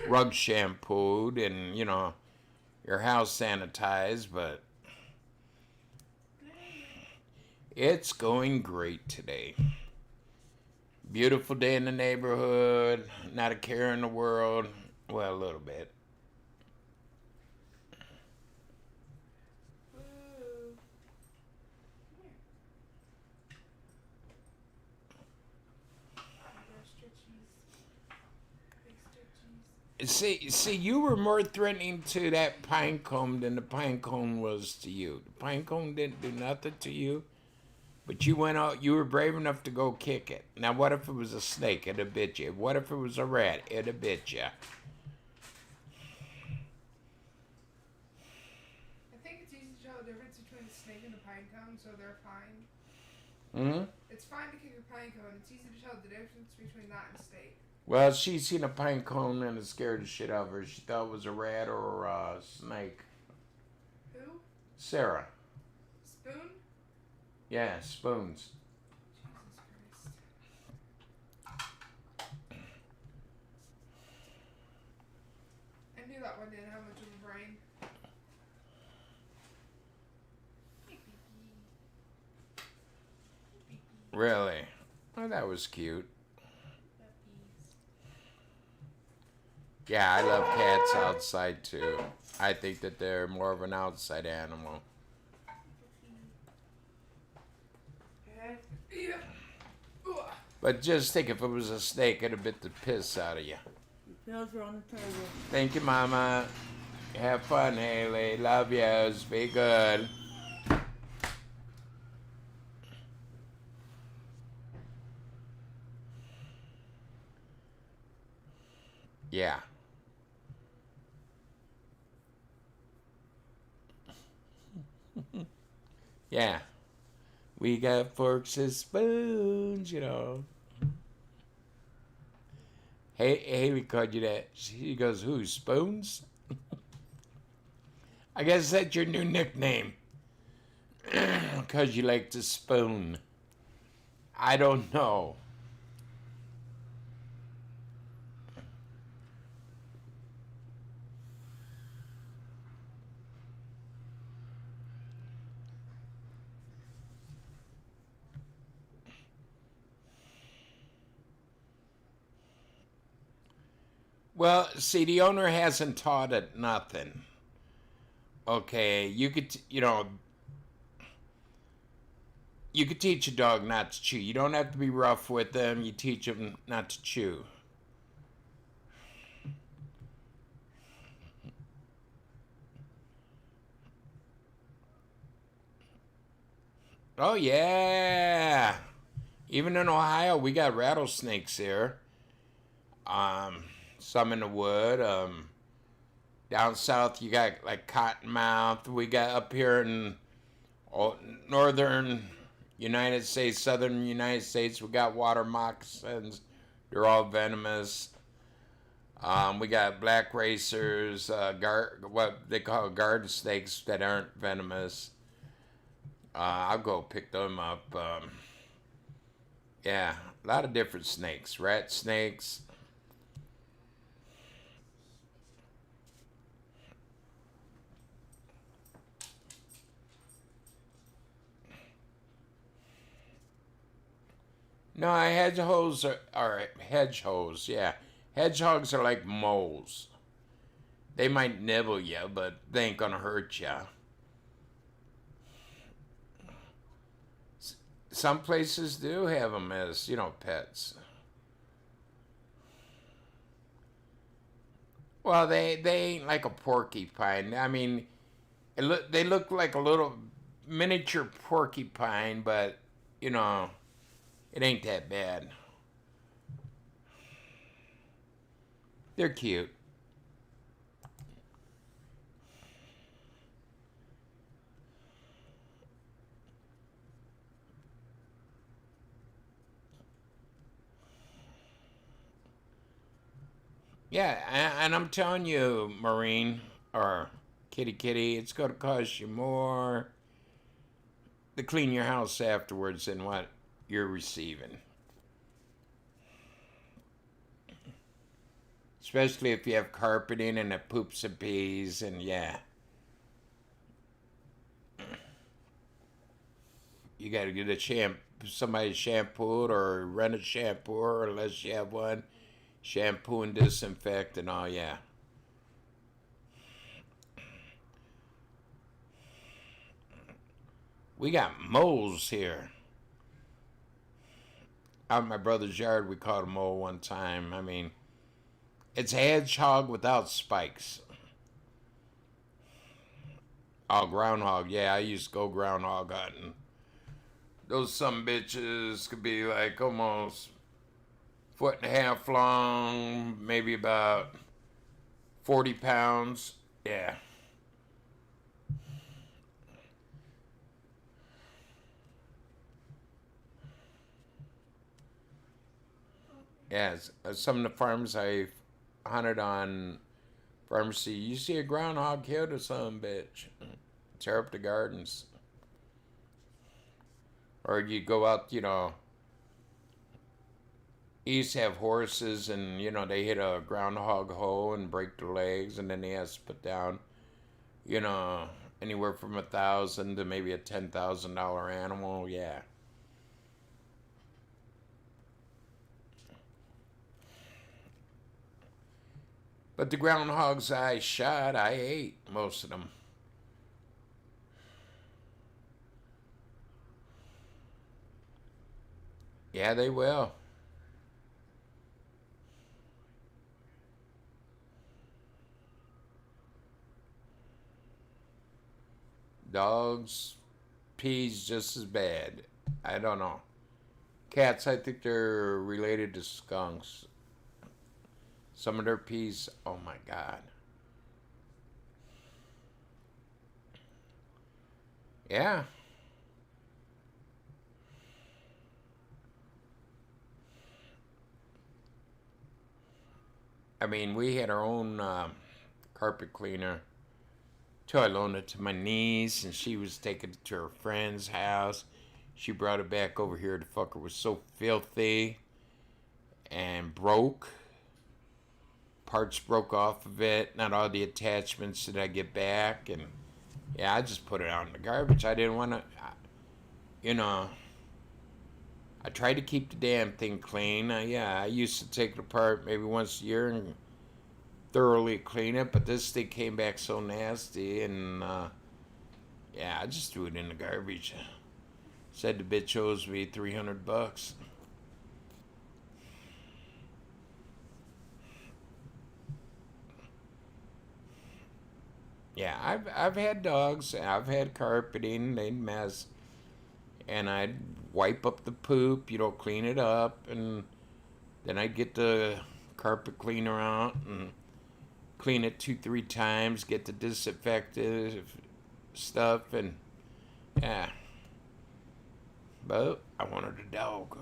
rug shampooed and, your house sanitized, but it's going great today. Beautiful day in the neighborhood. Not a care in the world. Well, a little bit. See, you were more threatening to that pine cone than the pine cone was to you. The pine cone didn't do nothing to you, but you went out. You were brave enough to go kick it. Now, what if it was a snake? It'd have bit you. What if it was a rat? It'd have bit you. I think it's easy to tell the difference between a snake and a pine cone, so they're fine. It's fine to kick a pine cone. It's easy to tell the difference between that and a snake. Well, she seen a pine cone and it scared the shit out of her. She thought it was a rat or a snake. Who? Sarah. Spoon? Yeah, spoons. Jesus Christ. I knew that one didn't have much of a brain. Really? Oh, that was cute. Yeah, I love cats outside too. I think that they're more of an outside animal. Yeah. But just think, if it was a snake, it'd have bit the piss out of you. Pills are on the table. Thank you, Mama. Have fun, Haley. Love yous. Be good. Yeah. Yeah. We got forks and spoons, you know. Hey, Haley called you that. She goes, who, Spoons? I guess that's your new nickname. Because you like to spoon. I don't know. Well, see, the owner hasn't taught it nothing. Okay, you could teach a dog not to chew. You don't have to be rough with them. You teach them not to chew. Oh, yeah. Even in Ohio, we got rattlesnakes here. Some in the wood. Down south, you got like cottonmouth. We got up here in northern United States, southern United States, we got water moccasins. They're all venomous. We got black racers, what they call garden snakes that aren't venomous. I'll go pick them up. Yeah, a lot of different snakes. Rat snakes. No, are hedgehogs, yeah. Hedgehogs are like moles. They might nibble you, but they ain't gonna hurt you. Some places do have them as, pets. Well, they ain't like a porcupine. I mean, they look like a little miniature porcupine, but, it ain't that bad. They're cute. Yeah, and I'm telling you, Marine or Kitty, it's going to cost you more to clean your house afterwards than what you're receiving. Especially if you have carpeting and it poops and pees, and yeah. You got to get somebody shampooed or rent a shampoo, or unless you have one, shampoo and disinfect and all, yeah. We got moles here. Out in my brother's yard, we caught a mole one time. I mean, it's a hedgehog without spikes. Oh, groundhog. Yeah, I used to go groundhog hunting. Those some bitches could be like almost 1.5 feet long, maybe about 40 pounds. Yeah. Yeah, some of the farms I hunted on pharmacy, you see a groundhog killed or some bitch. Tear up the gardens. Or you go out, you used to have horses and, they hit a groundhog hole and break their legs, and then they have to put down, anywhere from $1,000 to maybe a $10,000 animal. Yeah. But the groundhogs I shot, I ate most of them. Yeah, they will. Dogs, peas just as bad. I don't know. Cats, I think they're related to skunks. Some of their peas, oh my God. Yeah. I mean, we had our own carpet cleaner till I loaned it to my niece, and she was taking it to her friend's house. She brought it back over here. The fucker was so filthy and broke. Parts broke off of it. Not all the attachments did I get back. And yeah, I just put it out in the garbage. I didn't want to, you know, I tried to keep the damn thing clean. Yeah, I used to take it apart maybe once a year and thoroughly clean it, but this thing came back so nasty, and yeah, I just threw it in the garbage. Said the bitch owes me $300. Yeah, I've had dogs. I've had carpeting. They'd mess, and I'd wipe up the poop. Clean it up, and then I'd get the carpet cleaner out and clean it 2-3 times. Get the disinfectant stuff, and yeah. But I wanted a dog.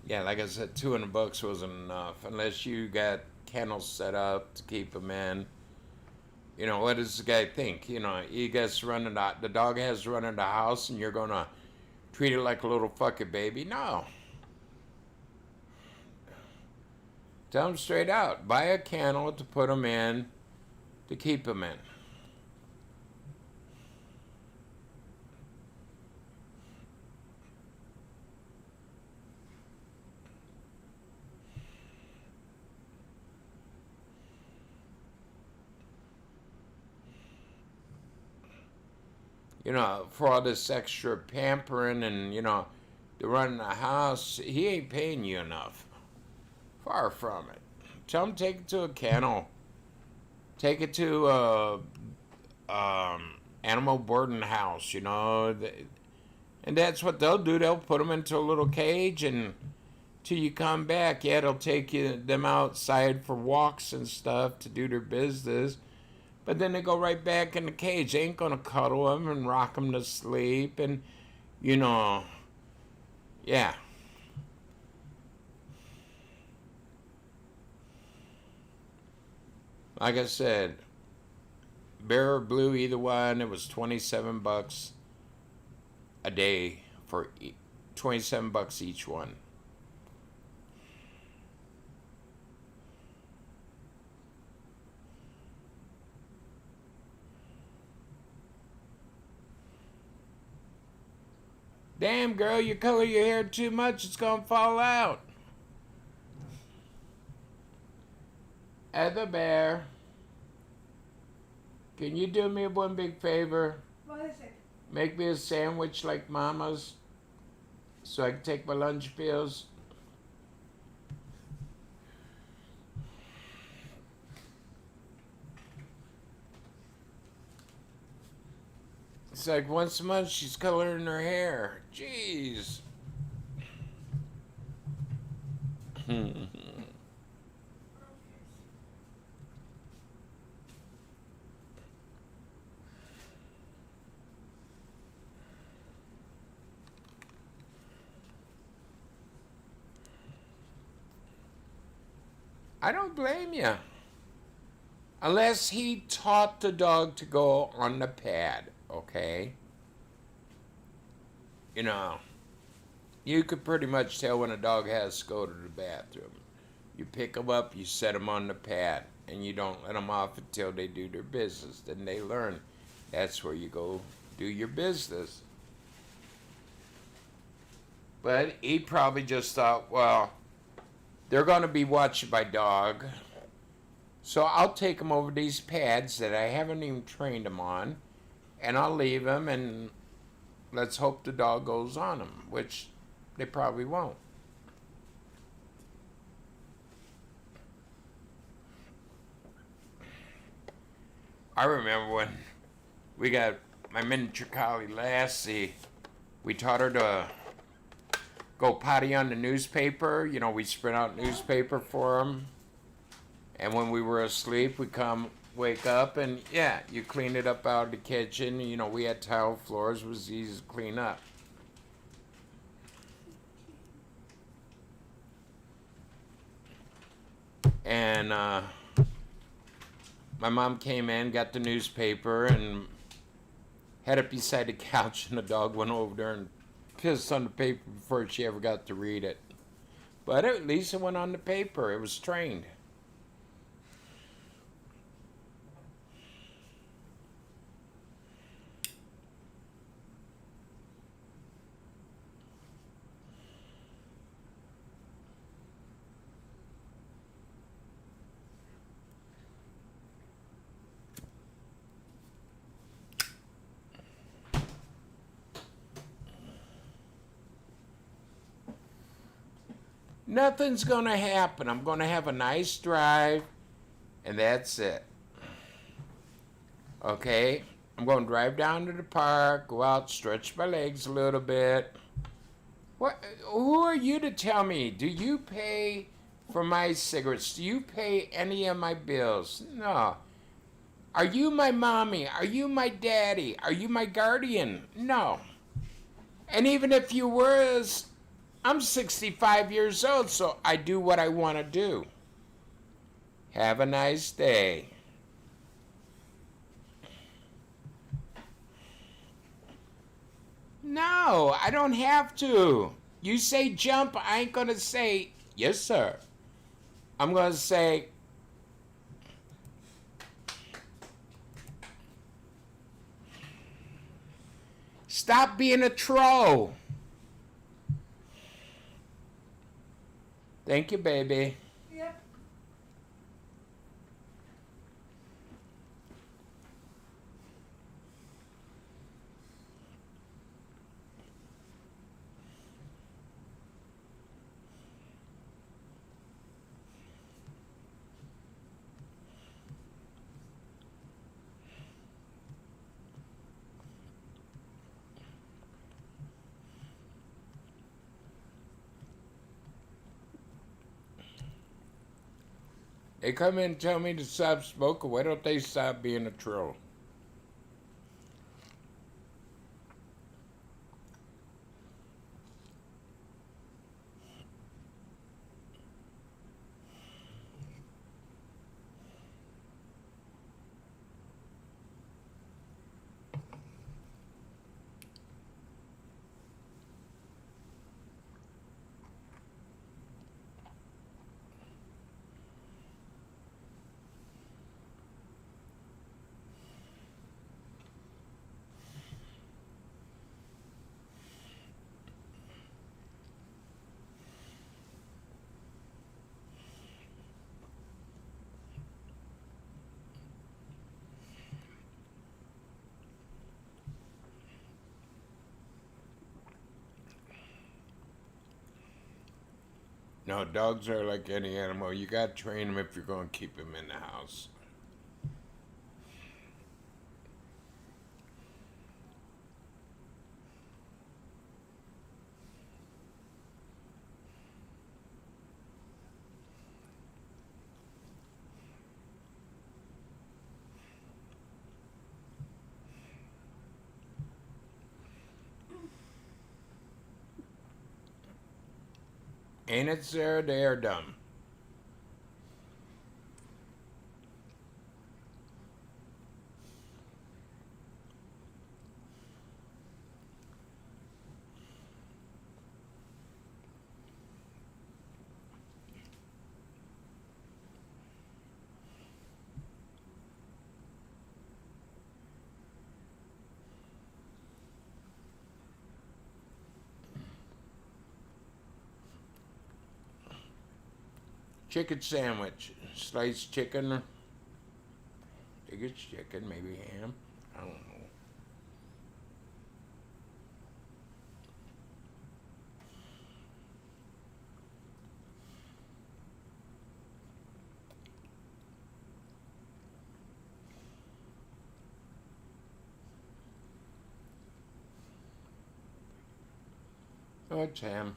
Yeah, like I said, $200 wasn't enough unless you got kennels set up to keep them in. What does the guy think? He gets running the dog has running the house, and you're gonna treat it like a little fucking baby? No. Tell him straight out. Buy a kennel to put them in, to keep them in. For all this extra pampering and, to run the house, he ain't paying you enough. Far from it. Tell him take it to a kennel. Take it to a animal boarding house, and that's what they'll do. They'll put them into a little cage, and till you come back, yeah, they'll take them outside for walks and stuff to do their business. But then they go right back in the cage. They ain't gonna cuddle them and rock them to sleep, and yeah. Like I said, Bear or Blue, either one, it was $27 a day for $27 each one. Damn, girl, you color your hair too much, it's gonna fall out. Heather Bear, can you do me one big favor? What is it? Make me a sandwich like Mama's so I can take my lunch pills. It's like once a month she's coloring her hair. Jeez. I don't blame you. Unless he taught the dog to go on the pad, okay? You could pretty much tell when a dog has to go to the bathroom. You pick them up, you set them on the pad, and you don't let them off until they do their business. Then they learn. That's where you go do your business. But he probably just thought, well, they're going to be watched by dog, so I'll take them over these pads that I haven't even trained them on, and I'll leave them, and let's hope the dog goes on them, which they probably won't. I remember when we got my miniature collie Lassie. We taught her to go potty on the newspaper. You know, we spread out newspaper for them. And when we were asleep, we come wake up and yeah, you clean it up out of the kitchen. You know, we had tile floors, it was easy to clean up. And my mom came in, got the newspaper, and had it beside the couch, and the dog went over there and pissed on the paper before she ever got to read it. But at least it went on the paper. It was trained. Nothing's gonna happen. I'm gonna have a nice drive, and that's it. Okay? I'm gonna drive down to the park, go out, stretch my legs a little bit. What? Who are you to tell me? Do you pay for my cigarettes? Do you pay any of my bills? No. Are you my mommy? Are you my daddy? Are you my guardian? No. And even if you was, I'm 65 years old, so I do what I want to do. Have a nice day. No, I don't have to. You say jump, I ain't gonna say, yes, sir. I'm gonna say, stop being a troll. Thank you, baby. Yep. They come in and tell me to stop smoking. Why don't they stop being a troll? No, dogs are like any animal. You gotta train them if you're gonna keep them in the house. Ain't it, Sarah? They are dumb. Chicken sandwich. Sliced chicken. I think it's chicken, maybe ham. I don't know. much ham.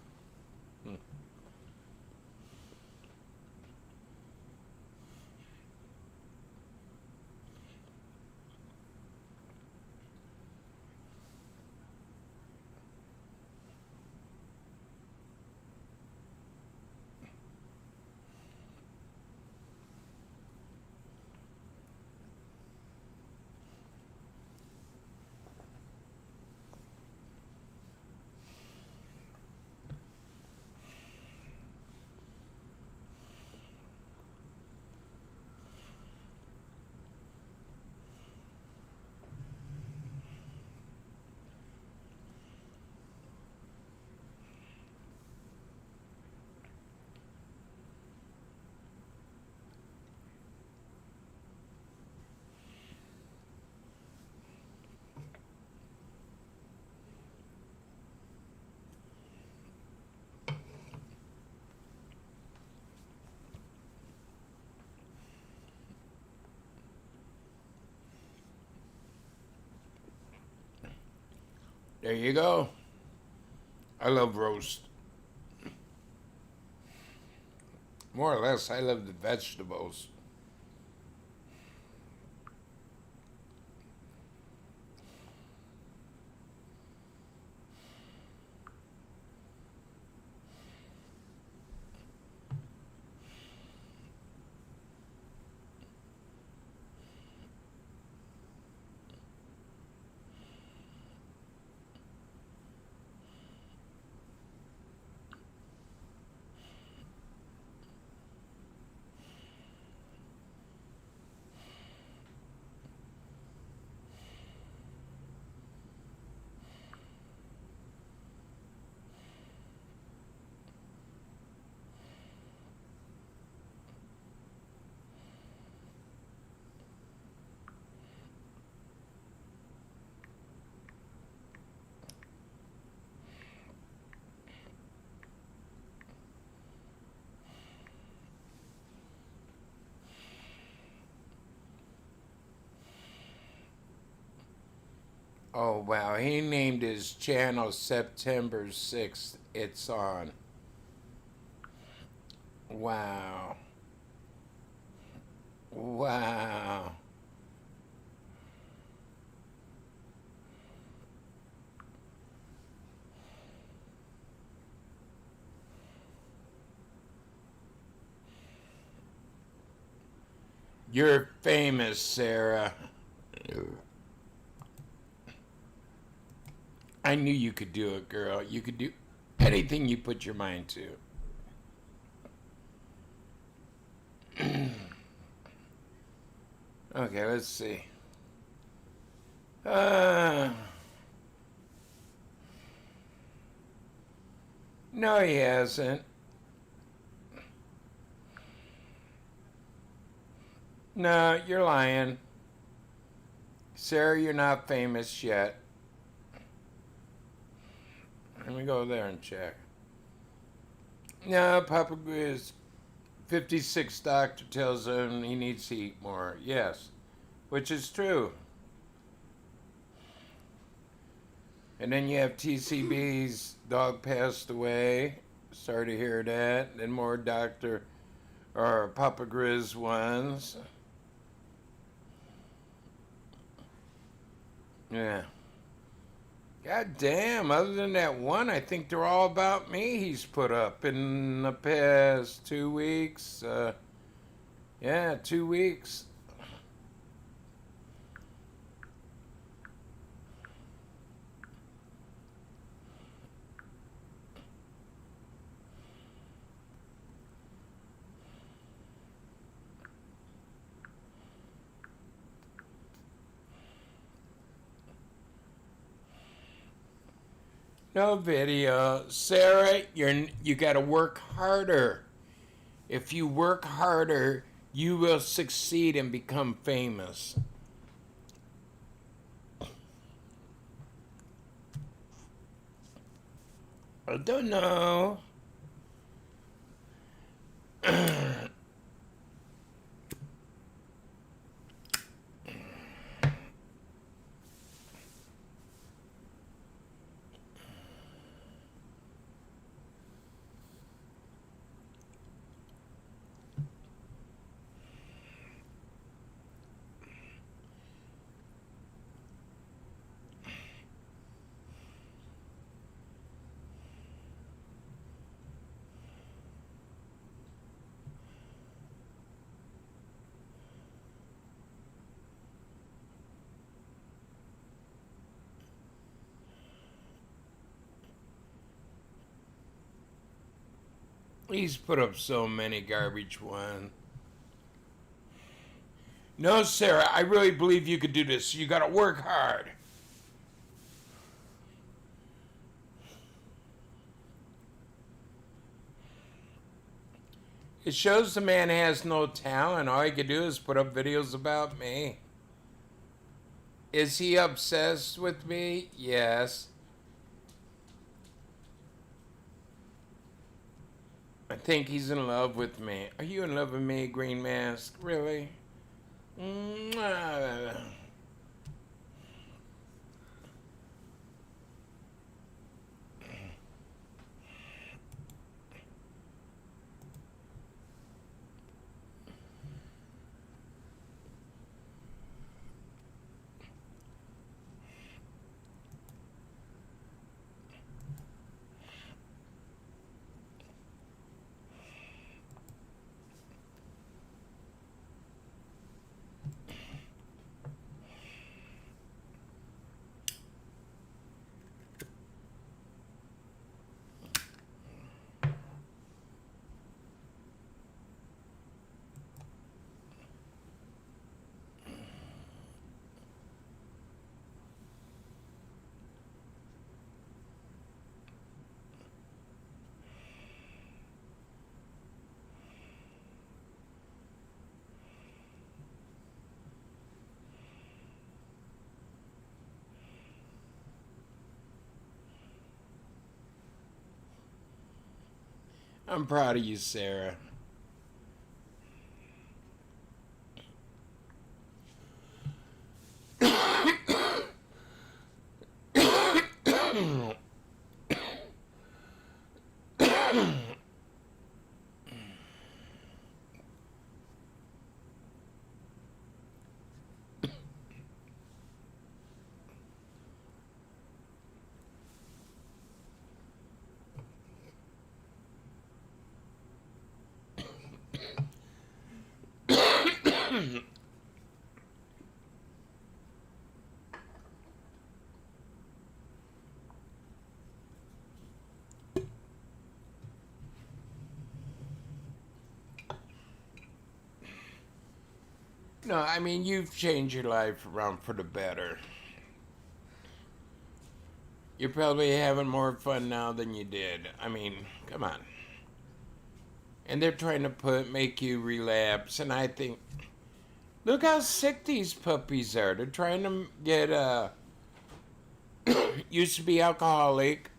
There you go. I love roast. More or less, I love the vegetables. Oh, wow. He named his channel September 6th. It's on. Wow. Wow. You're famous, Sarah. I knew you could do it, girl. You could do anything you put your mind to. Okay, let's see. No, he hasn't. No, you're lying. Sarah, you're not famous yet. Let me go there and check. No, Papa Grizz, 56 doctor tells him he needs to eat more. Yes, which is true. And then you have TCB's dog passed away. Sorry to hear that. Then more Dr. or Papa Grizz ones. Yeah. God damn, other than that one, I think they're all about me he's put up in the past 2 weeks. Yeah, 2 weeks. No video. Sarah, you got to work harder. If you work harder, you will succeed and become famous. I don't know. He's put up so many garbage ones. No, Sarah, I really believe you could do this. You gotta work hard. It shows the man has no talent. All he could do is put up videos about me. Is he obsessed with me? Yes. I think he's in love with me. Are you in love with me, Green Mask? Really? Mwah. I'm proud of you, Sarah. No, I mean, you've changed your life around for the better. You're probably having more fun now than you did. I mean, come on. And they're trying to make you relapse, and I think, look how sick these puppies are. They're trying to get, used to be alcoholic,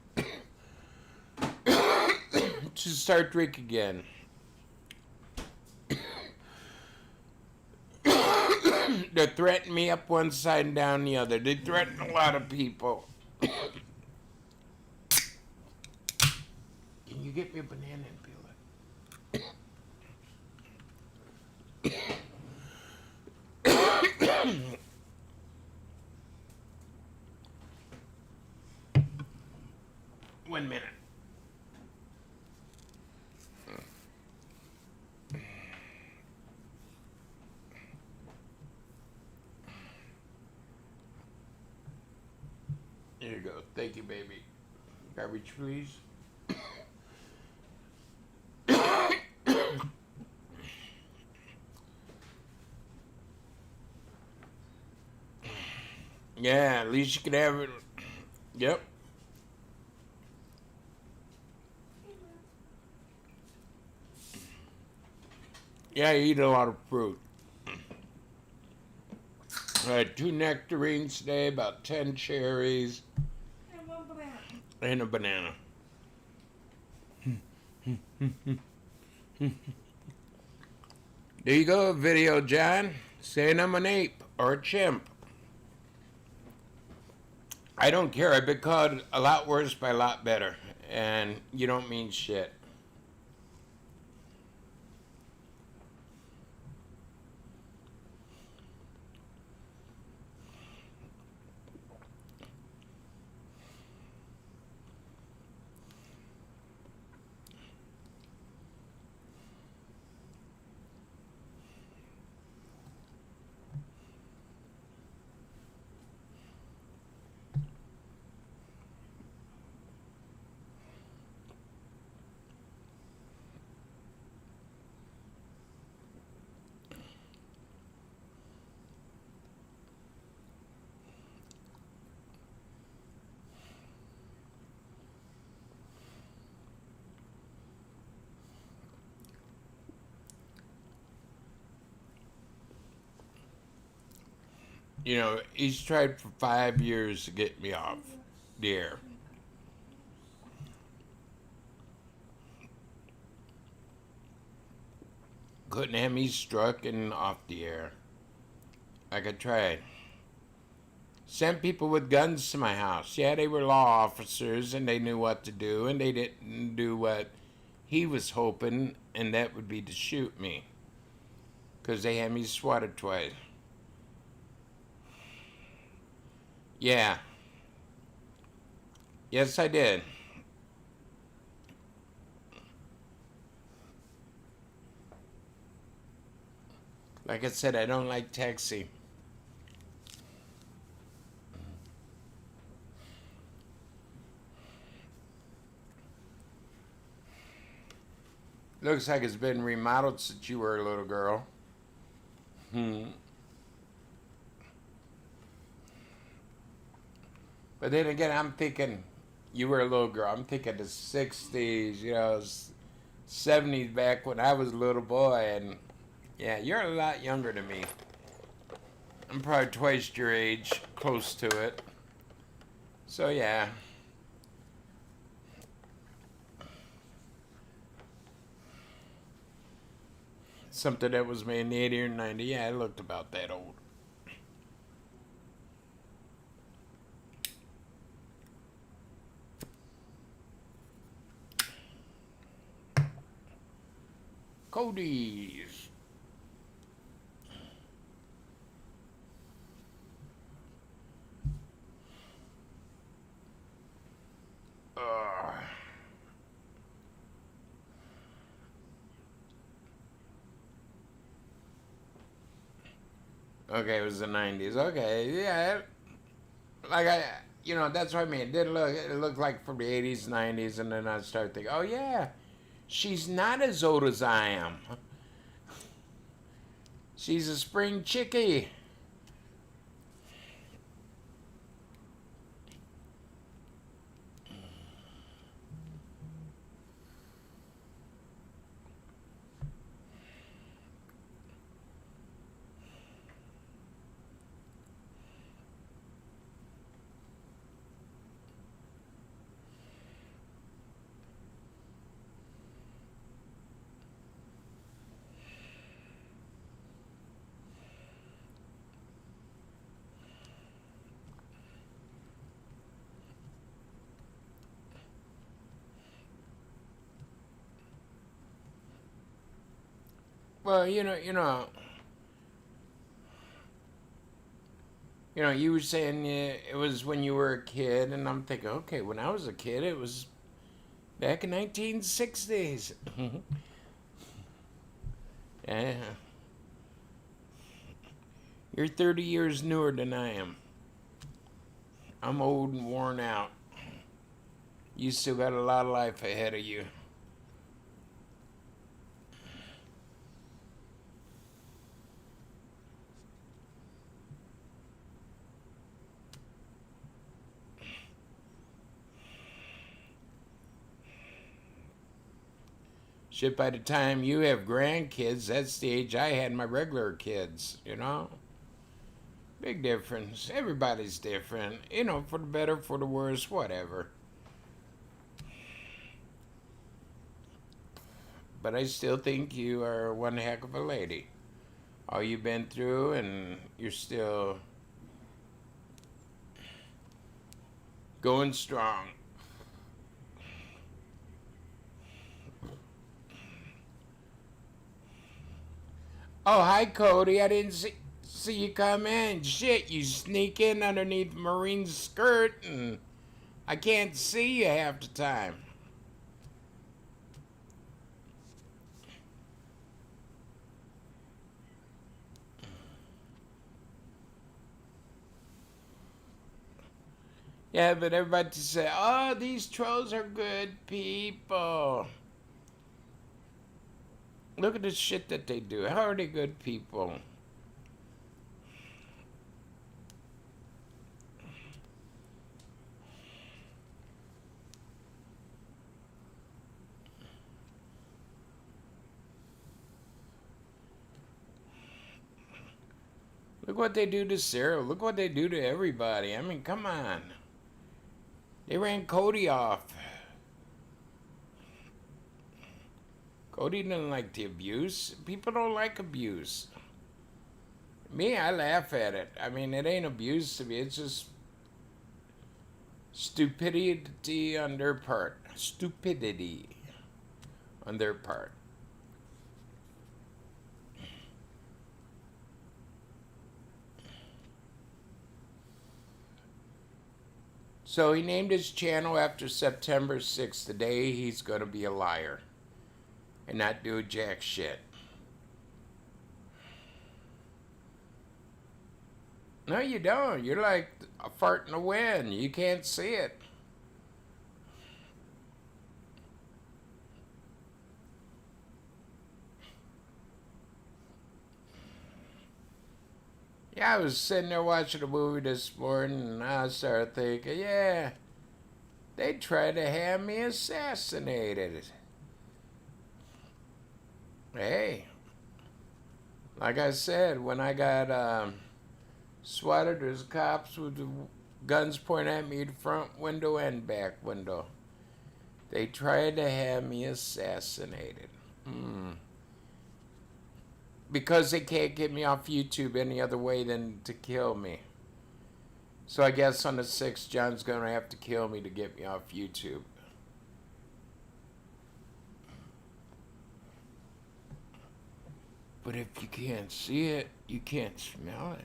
to start drink again. They're threatening me up one side and down the other. They threaten a lot of people. Can you get me a banana and peel it? 1 minute. Here you go. Thank you, baby. Garbage, please. Yeah, at least you can have it. Yep. Yeah, I eat a lot of fruit. I had 2 nectarines today, about 10 cherries, And one banana. and a banana. There you go, a video, John, saying I'm an ape or a chimp. I don't care. I've been called a lot worse by a lot better, and you don't mean shit. You know, he's tried for 5 years to get me off the air. Couldn't have me struck and off the air. Like I tried. Sent people with guns to my house. Yeah, they were law officers and they knew what to do, and they didn't do what he was hoping, and that would be to shoot me. Because they had me swatted twice. Yeah. Yes, I did. Like I said, I don't like taxi. Looks like it's been remodeled since you were a little girl. But then again, I'm thinking you were a little girl. I'm thinking the 60s, 70s back when I was a little boy. And yeah, you're a lot younger than me. I'm probably twice your age, close to it. So yeah. Something that was made in the 80 or 90. Yeah, I looked about that old. Cody's. Okay, it was the 90s. Okay, yeah. Like that's what I mean. It looked like from the 80s, 90s, and then I started thinking, oh yeah, she's not as old as I am. She's a spring chickie. Well, you were saying it was when you were a kid, and I'm thinking, okay, when I was a kid, it was back in 1960s. Yeah. You're 30 years newer than I am. I'm old and worn out. You still got a lot of life ahead of you. Shit, by the time you have grandkids, that's the age I had my regular kids, Big difference. Everybody's different, for the better, for the worse, whatever. But I still think you are one heck of a lady. All you've been through, and you're still going strong. Oh, hi, Cody. I didn't see you come in. Shit, you sneak in underneath Marine's skirt, and I can't see you half the time. Yeah, but everybody say, oh, these trolls are good people. Look at the shit that they do. How are they good people? Look what they do to Sarah. Look what they do to everybody. I mean, come on. They ran Cody off. Cody didn't like the abuse. People don't like abuse. Me, I laugh at it. I mean, it ain't abuse to me. It's just stupidity on their part. Stupidity on their part. So he named his channel after September 6th. Today he's going to be a liar and not do jack shit. No, you don't. You're like a fart in the wind. You can't see it. Yeah, I was sitting there watching a movie this morning, and I started thinking, yeah, they tried to have me assassinated. Hey, like I said, when I got swatted, there's cops with the guns pointing at me, the front window and back window. They tried to have me assassinated. Because they can't get me off YouTube any other way than to kill me. So I guess on the 6th, John's going to have to kill me to get me off YouTube. But if you can't see it, you can't smell it.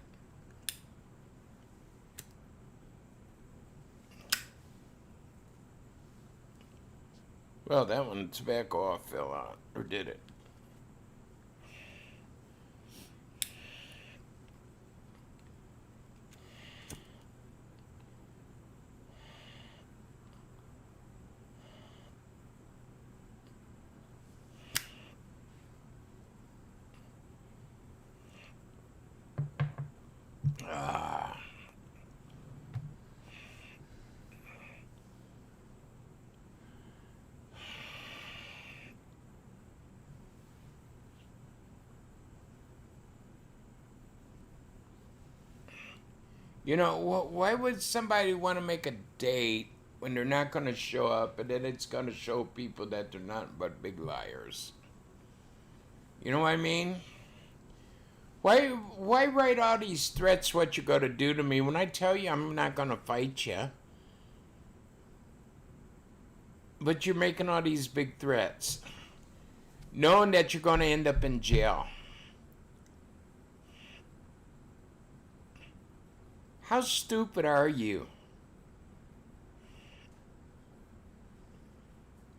Well, that one, tobacco off fell out. Or did it? You know, why would somebody want to make a date when they're not going to show up, and then it's going to show people that they're not but big liars? You know what I mean? Why write all these threats what you're going to do to me when I tell you I'm not going to fight you? But you're making all these big threats, knowing that you're going to end up in jail. How stupid are you?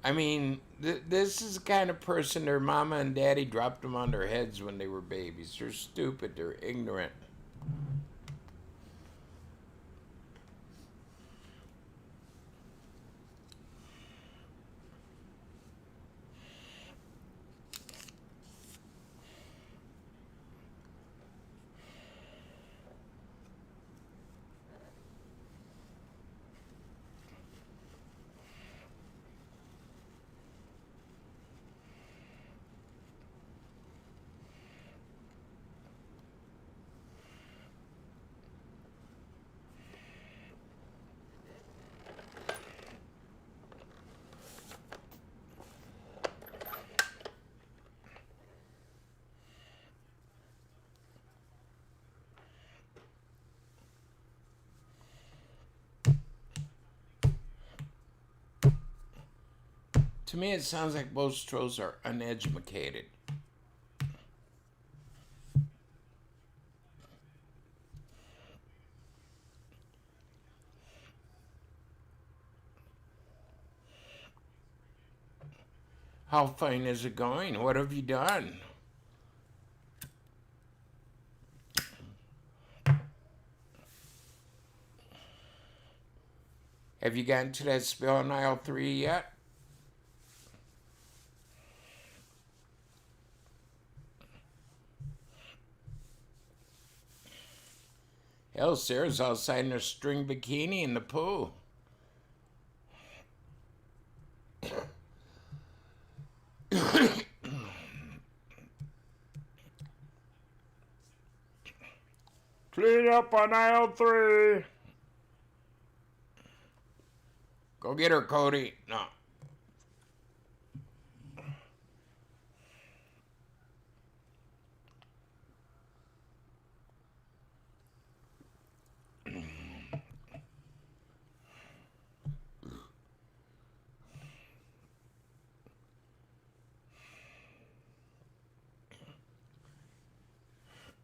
I mean, this is the kind of person their mama and daddy dropped them on their heads when they were babies. They're stupid. They're ignorant. To me, it sounds like most trolls are uneducated. How fine is it going? What have you done? Have you gotten to that spill on aisle 3 yet? Hell, Sarah's outside in her string bikini in the pool. Clean up on aisle 3. Go get her, Cody. No.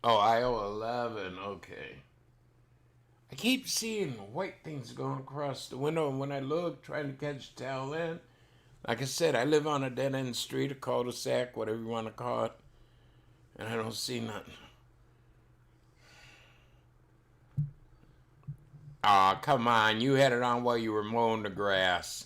Oh, aisle 11. Okay. I keep seeing white things going across the window, and when I look, trying to catch tail end, like I said, I live on a dead-end street, a cul-de-sac, whatever you want to call it, and I don't see nothing. Aw, come on. You had it on while you were mowing the grass.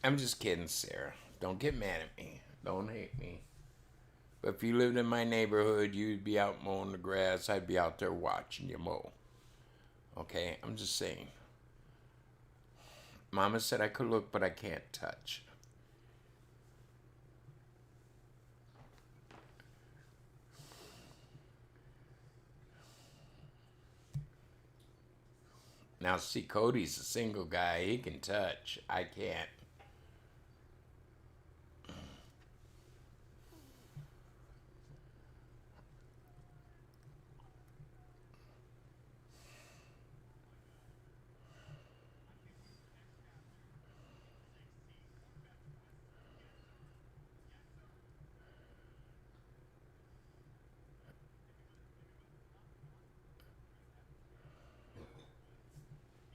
I'm just kidding, Sarah. Don't get mad at me. Don't hate me. But if you lived in my neighborhood, you'd be out mowing the grass. I'd be out there watching you mow. Okay? I'm just saying. Mama said I could look, but I can't touch. Now, see, Cody's a single guy. He can touch. I can't.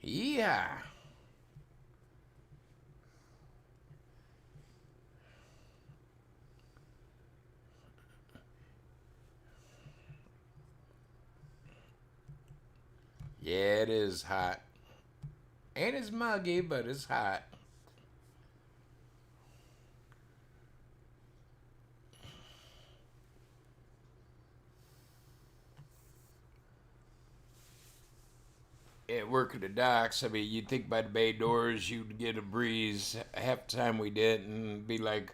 Yeah. Yeah, it is hot. And it's muggy, but it's hot. At work at the docks, I mean, you'd think by the bay doors you'd get a breeze. Half the time we didn't. Be like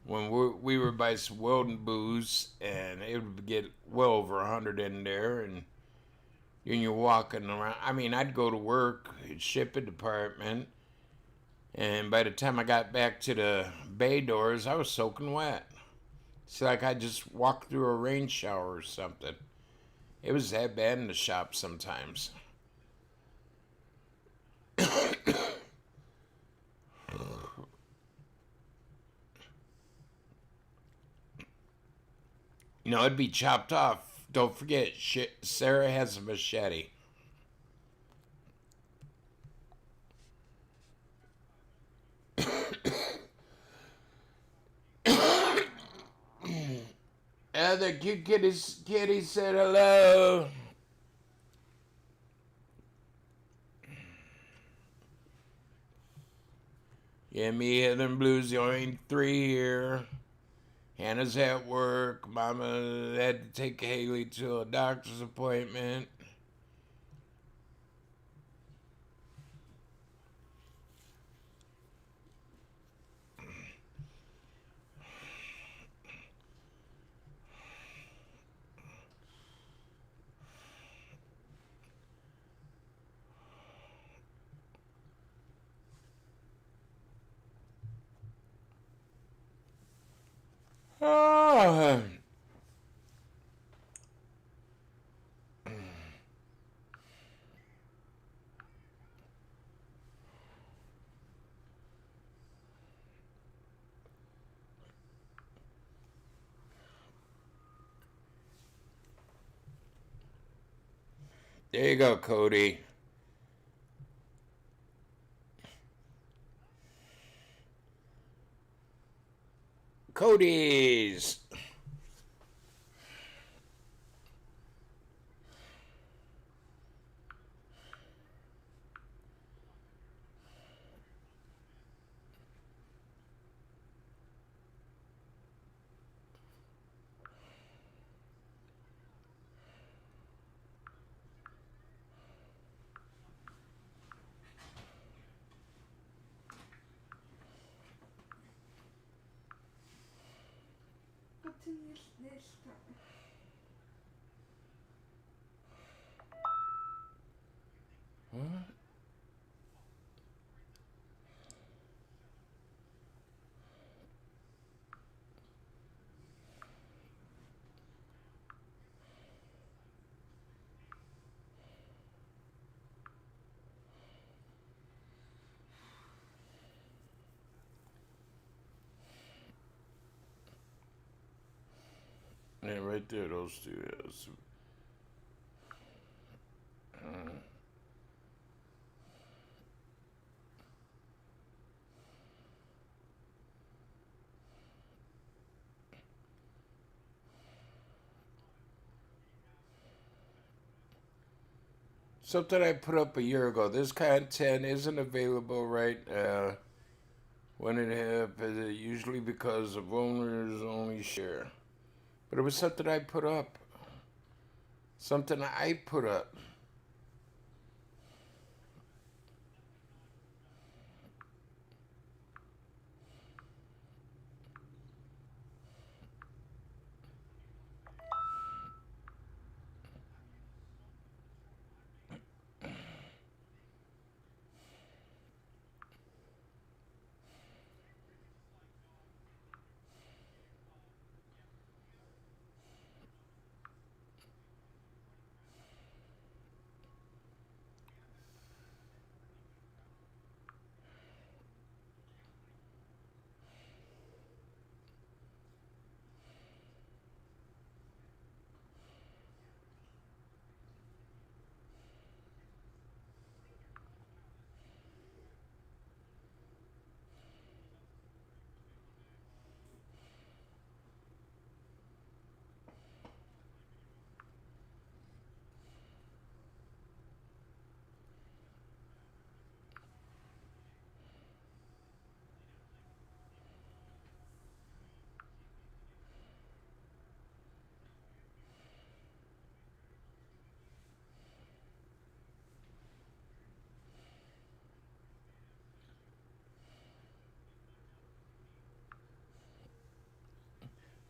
when we were by some welding booths, and it would get well over 100 in there, and you're walking around. I mean, I'd go to work, shipping department, and by the time I got back to the bay doors, I was soaking wet. It's like I just walked through a rain shower or something. It was that bad in the shop sometimes. You know, it'd be chopped off. Don't forget, Sarah has a machete. The cute kitty said hello. Yeah, me, Heather, and Blue's the only 3 here. Hannah's at work. Mama had to take Haley to a doctor's appointment. Oh. There you go, Cody. Cody's. What's in this list? What? Yeah, right there, those two. Yes. Something I put up a year ago. This content isn't available right now. When it happens, usually because of owners only share. But it was something I put up. Something I put up.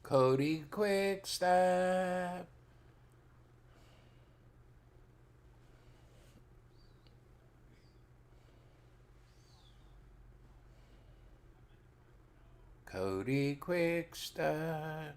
Cody Quickstep. Cody Quickstep.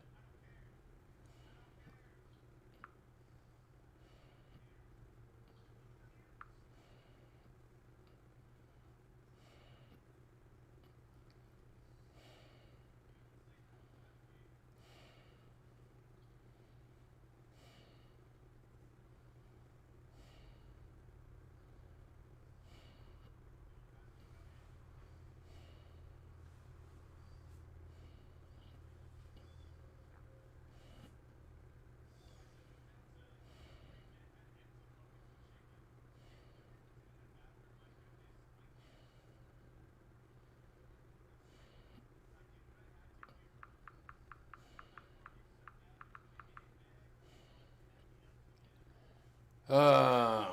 Uh,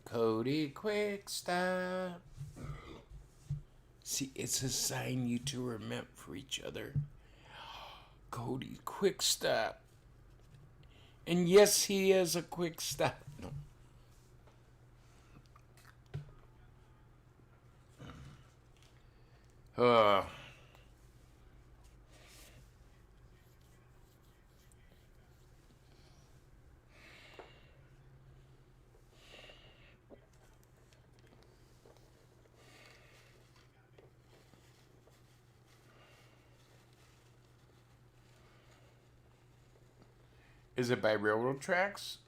Cody Quickstep. See, it's a sign you two are meant for each other. Cody Quickstep. And yes, he is a quick step. No. Uh, is it by railroad tracks?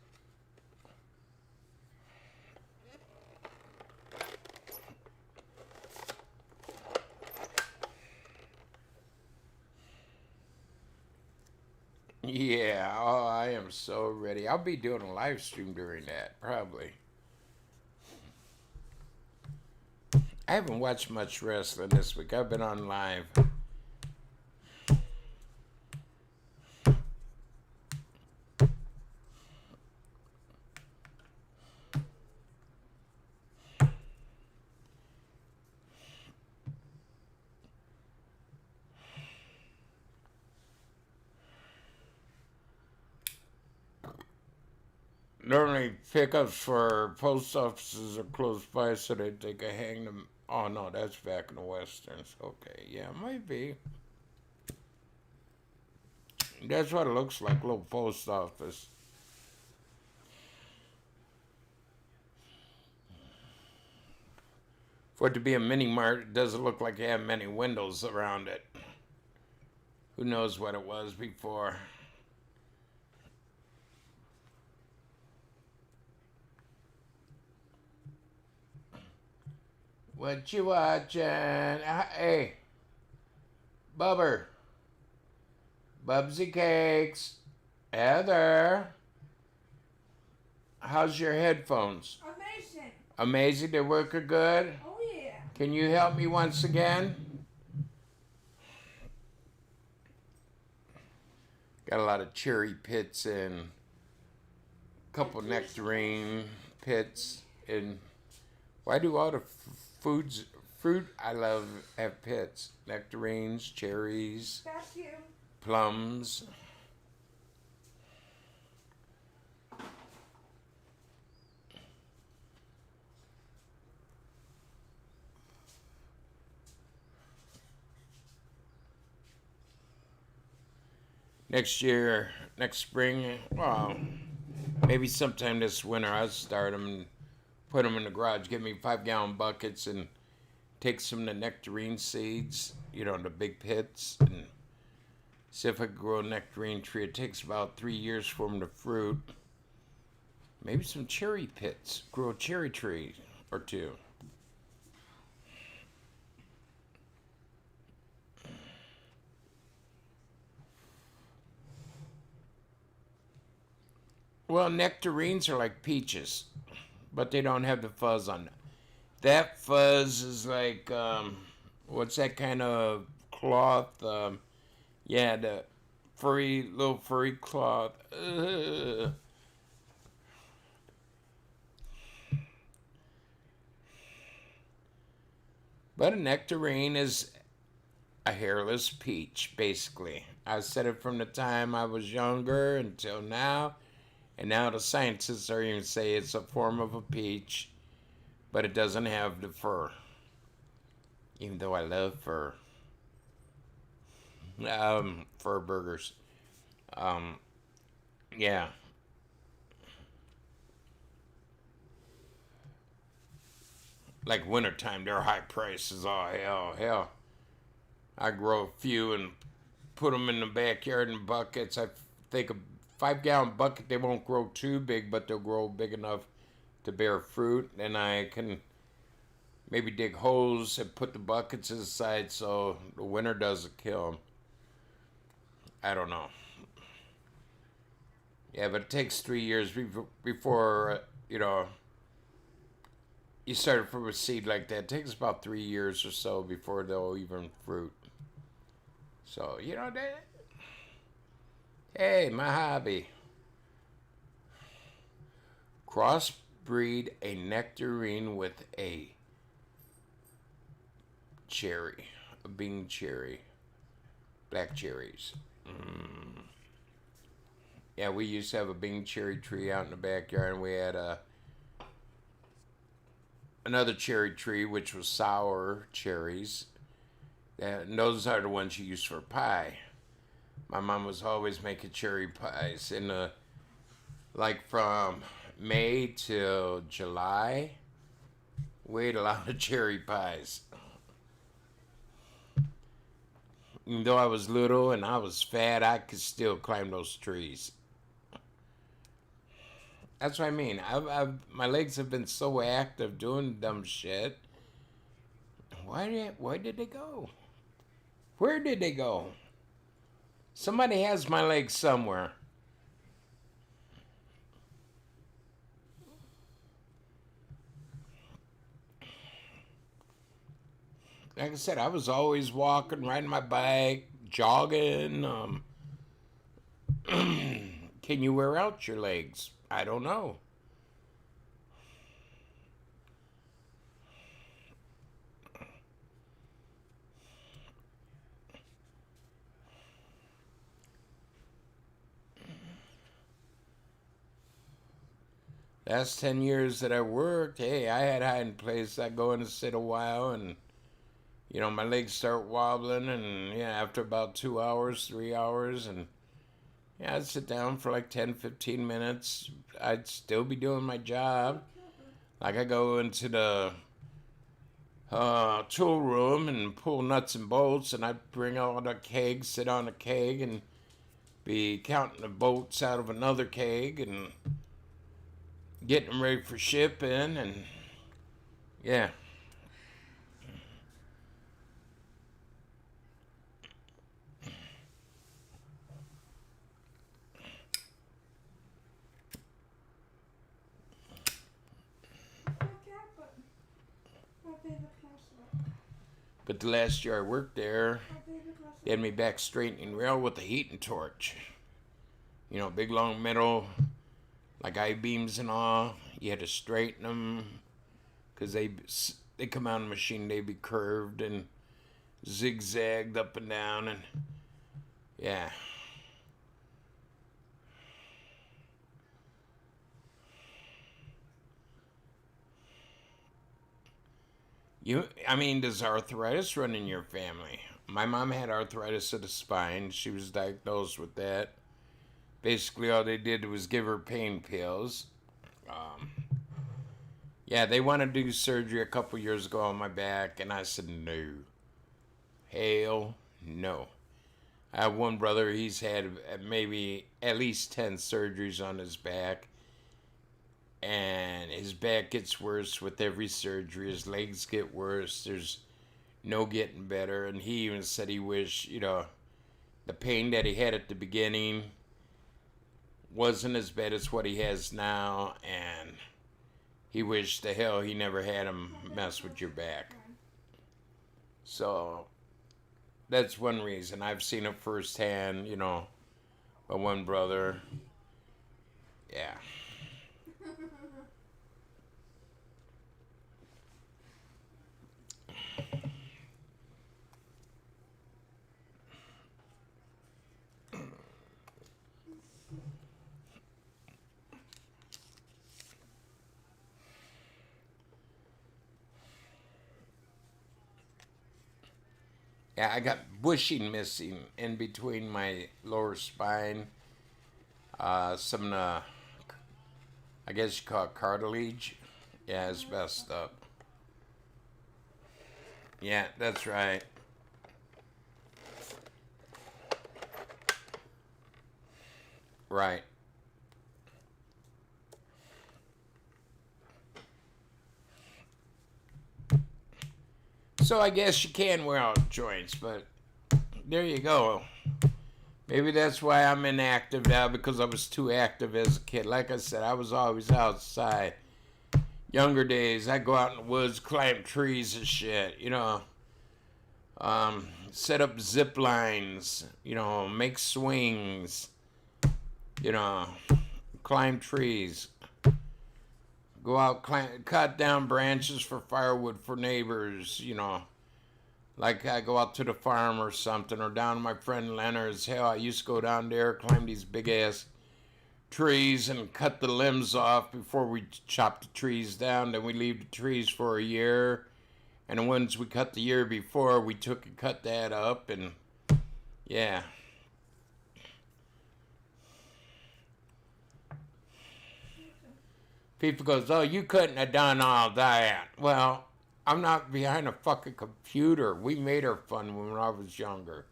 Yeah, oh, I am so ready. I'll be doing a live stream during that, probably. I haven't watched much wrestling this week. I've been on live. Normally pickups for post offices are close by, so they could hang them. Oh no, that's back in the westerns. Okay, yeah, might be. That's what it looks like, little post office. For it to be a mini mart, it doesn't look like it had many windows around it. Who knows what it was before? What you watching? Hey, Bubber. Bubsy Cakes. Heather. How's your headphones? Amazing. Amazing, they work good? Oh yeah. Can you help me once again? Got a lot of cherry pits and a couple nectarine pits. And why do all the fruit I love have pits? Nectarines, cherries, Vacuum. plums. Next year, next spring, well, maybe sometime this winter, I'll start them and put them in the garage. Get me 5-gallon buckets and take some of the nectarine seeds, the big pits, and see if I can grow a nectarine tree. It takes about 3 years for them to fruit. Maybe some cherry pits, grow a cherry tree or two. Well, nectarines are like peaches, but they don't have the fuzz on them. That fuzz is like, what's that kind of cloth? Yeah, the little furry cloth. Ugh. But a nectarine is a hairless peach, basically. I said it from the time I was younger until now. And now the scientists are even say it's a form of a peach, but it doesn't have the fur. Even though I love fur. Fur burgers. Yeah. Like wintertime, they're high prices. Oh, hell. I grow a few and put them in the backyard in buckets. I think a 5-gallon bucket, they won't grow too big, but they'll grow big enough to bear fruit. And I can maybe dig holes and put the buckets aside so the winter doesn't kill them. I don't know. Yeah, but it takes 3 years before, you start from a seed like that. It takes about 3 years or so before they'll even fruit. So, that. Hey, my hobby. Crossbreed a nectarine with a cherry. A Bing cherry. Black cherries. Yeah, we used to have a Bing cherry tree out in the backyard, and we had another cherry tree, which was sour cherries. And those are the ones you use for pie. My mom was always making cherry pies like from May till July. We ate a lot of cherry pies. Even though I was little and I was fat, I could still climb those trees. That's what I mean. My legs have been so active doing dumb shit. Why did they go? Where did they go? Somebody has my legs somewhere. Like I said, I was always walking, riding my bike, jogging. Can you wear out your legs? I don't know. last 10 years that I worked, hey, I had hiding place. I go in and sit a while, and my legs start wobbling, and after about 2 hours, 3 hours, and I'd sit down for like 10, 15 minutes. I'd still be doing my job. Like I go into the tool room and pull nuts and bolts, and I'd bring out a keg, sit on a keg, and be counting the bolts out of another keg and getting them ready for shipping, and yeah. But the last year I worked there, they had me back straightening rail with a heating torch. Big long metal, like I-beams and all. You had to straighten them because they come out of the machine, they be curved and zigzagged up and down, and yeah. Does arthritis run in your family? My mom had arthritis of the spine. She was diagnosed with that. Basically, all they did was give her pain pills. They wanted to do surgery a couple years ago on my back, and I said no. Hell no. I have one brother, he's had maybe at least 10 surgeries on his back. And his back gets worse with every surgery. His legs get worse. There's no getting better. And he even said he wished, the pain that he had at the beginning wasn't as bad as what he has now. And he wished the hell he never had him mess with your back. So that's one reason. I've seen it firsthand, by one brother. Yeah. Yeah, I got bushing missing in between my lower spine. Some, I guess you call it cartilage. Yeah, it's messed up. Yeah, that's right. Right. So I guess you can wear out joints, but there you go. Maybe that's why I'm inactive now, because I was too active as a kid. Like I said, I was always outside. Younger days, I'd go out in the woods, climb trees and shit, set up zip lines, make swings, climb trees. Go out, cut down branches for firewood for neighbors, Like I go out to the farm or something, or down to my friend Leonard's. Hell, I used to go down there, climb these big-ass trees and cut the limbs off before we chop the trees down. Then we leave the trees for a year. And the ones we cut the year before, we took and cut that up, and yeah. People goes, oh, you couldn't have done all that. Well, I'm not behind a fucking computer. We made her fun when I was younger.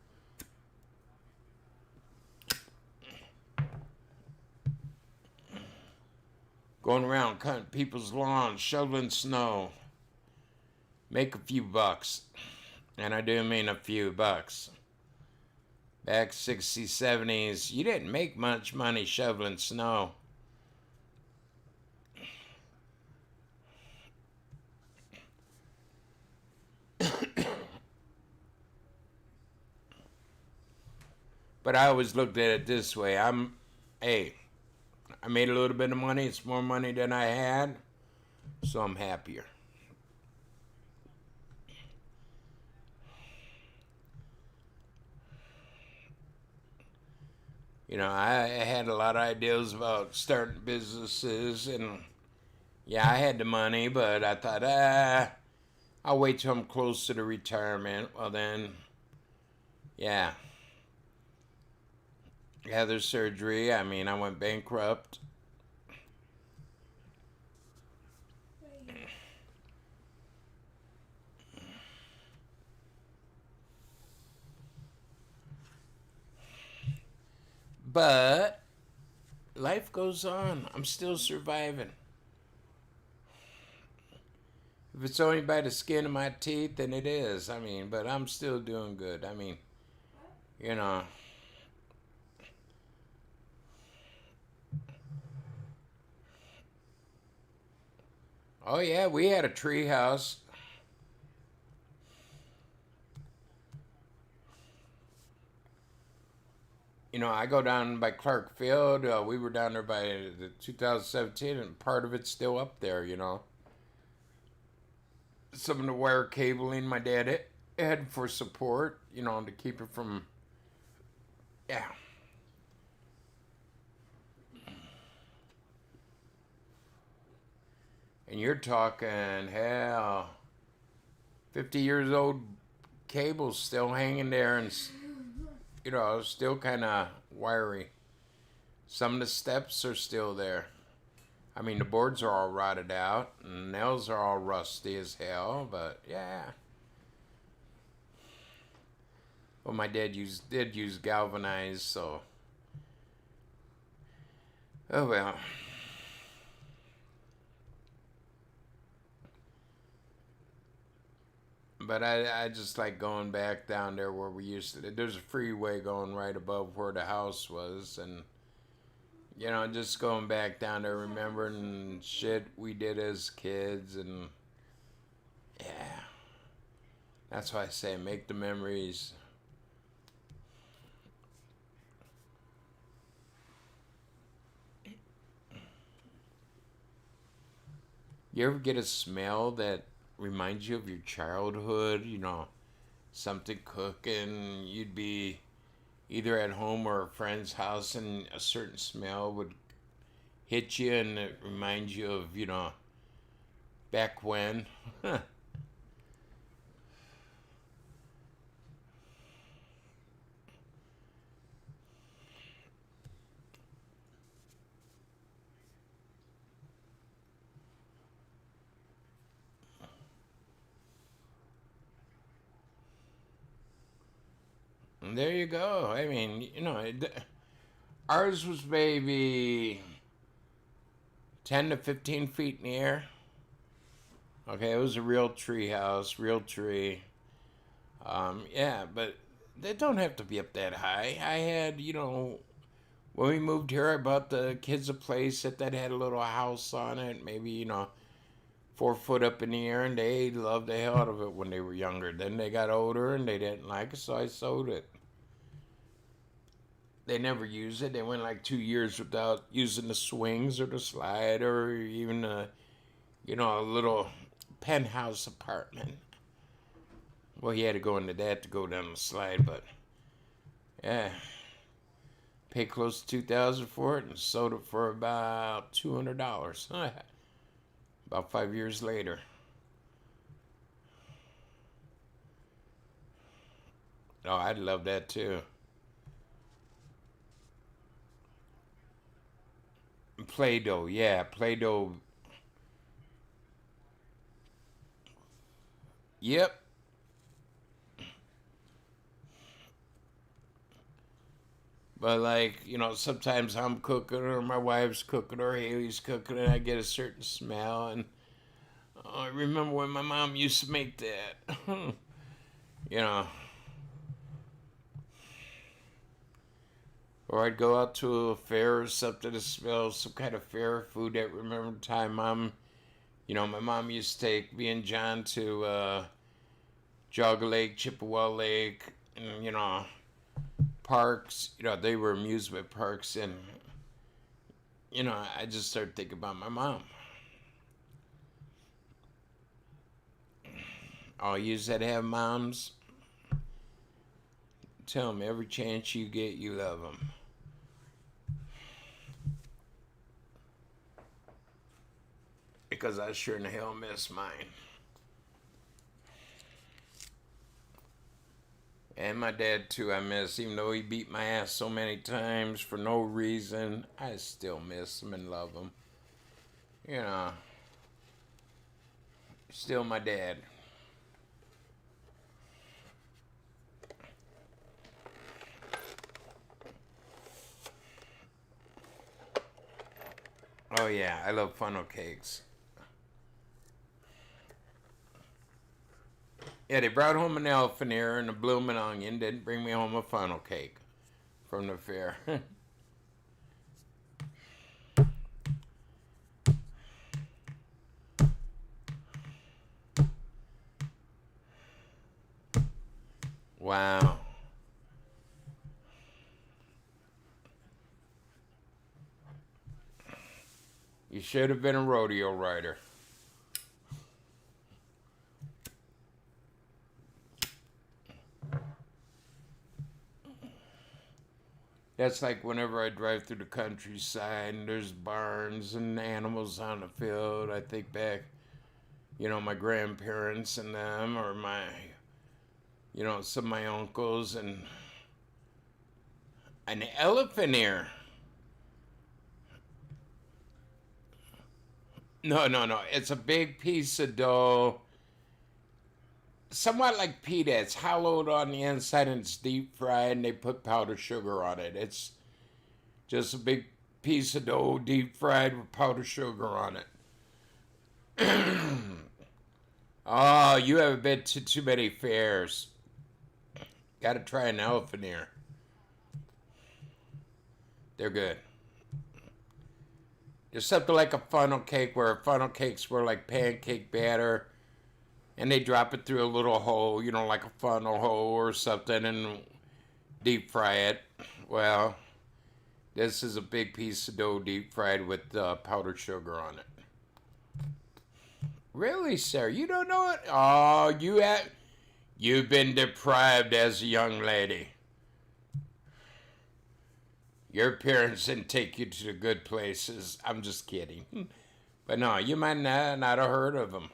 Going around cutting people's lawns, shoveling snow. Make a few bucks. And I do mean a few bucks. Back 60s, 70s, you didn't make much money shoveling snow. But I always looked at it this way. I made a little bit of money. It's more money than I had. So I'm happier. I had a lot of ideas about starting businesses, and Yeah, I had the money, but I thought, I'll wait till I'm close to the retirement. Well, then, yeah. Had the surgery. I mean, I went bankrupt. But life goes on. I'm still surviving. If it's only by the skin of my teeth, then it is. I mean, but I'm still doing good. I mean, you know. Oh, yeah, we had a tree house. You know, I go down by Clark Field. We were down there by the 2017, and part of it's still up there, you know. Some of the wire cabling my dad had for support, you know, to keep it from, yeah. And you're talking, hell, 50 years old cables still hanging there and, you know, still kind of wiry. Some of the steps are still there. I mean, the boards are all rotted out, and nails are all rusty as hell, but yeah. Well, my dad did use galvanized, so. Oh well. But I just like going back down there where we used to. There's a freeway going right above where the house was, and you know, just going back down there, remembering shit we did as kids, and yeah, that's why I say make the memories. You ever get a smell that reminds you of your childhood? You know, something cooking, you'd be either at home or a friend's house, and a certain smell would hit you, and it reminds you of, you know, back when. And there you go. I mean, you know, ours was maybe 10 to 15 feet in the air. Okay, it was a real tree house, real tree. Yeah, but they don't have to be up that high. I had, you know, when we moved here, I bought the kids a place that had a little house on it, maybe, you know, 4 foot up in the air, and they loved the hell out of it when they were younger. Then they got older and they didn't like it, so I sold it. They never used it. They went like 2 years without using the swings or the slide or even you know, a little penthouse apartment. Well, he had to go into that to go down the slide, but yeah, paid close to $2,000 for it and sold it for about $200. About 5 years later. Oh, I'd love that too. Play-Doh, yeah, Play-Doh. Yep. But like, you know, sometimes I'm cooking or my wife's cooking or Haley's cooking and I get a certain smell, and oh, I remember when my mom used to make that. You know. Or I'd go out to a fair or something to smell some kind of fair food. That remember the time you know, my mom used to take me and John to Jogga Lake, Chippewa Lake, and, you know, parks. You know, they were amusement parks, and, you know, I just started thinking about my mom. Oh, you that have moms? Tell them every chance you get, you love them. because I sure in the hell miss mine. And my dad, too, I miss. Even though he beat my ass so many times for no reason, I still miss him and love him. You know, still my dad. Oh, yeah, I love funnel cakes. Yeah, they brought home an elephant ear and a bloomin' onion. Didn't bring me home a funnel cake from the fair. Wow. You should have been a rodeo rider. That's like whenever I drive through the countryside and there's barns and animals on the field, I think back, you know, my grandparents and them, or my, you know, some of my uncles, and an elephant ear. No. It's a big piece of dough, somewhat like pita. It's hollowed on the inside and it's deep fried, and they put powdered sugar on it. It's just a big piece of dough, deep fried with powdered sugar on it. Oh, you haven't been to too many fairs. Got to try an elephant ear. They're good. There's something like a funnel cake, where funnel cakes were like pancake batter, and they drop it through a little hole, you know, like a funnel hole or something, and deep fry it. Well, this is a big piece of dough deep fried with powdered sugar on it. Really, sir? You don't know it? Oh, you've been deprived as a young lady. Your parents didn't take you to the good places. I'm just kidding. But no, you might not have heard of them.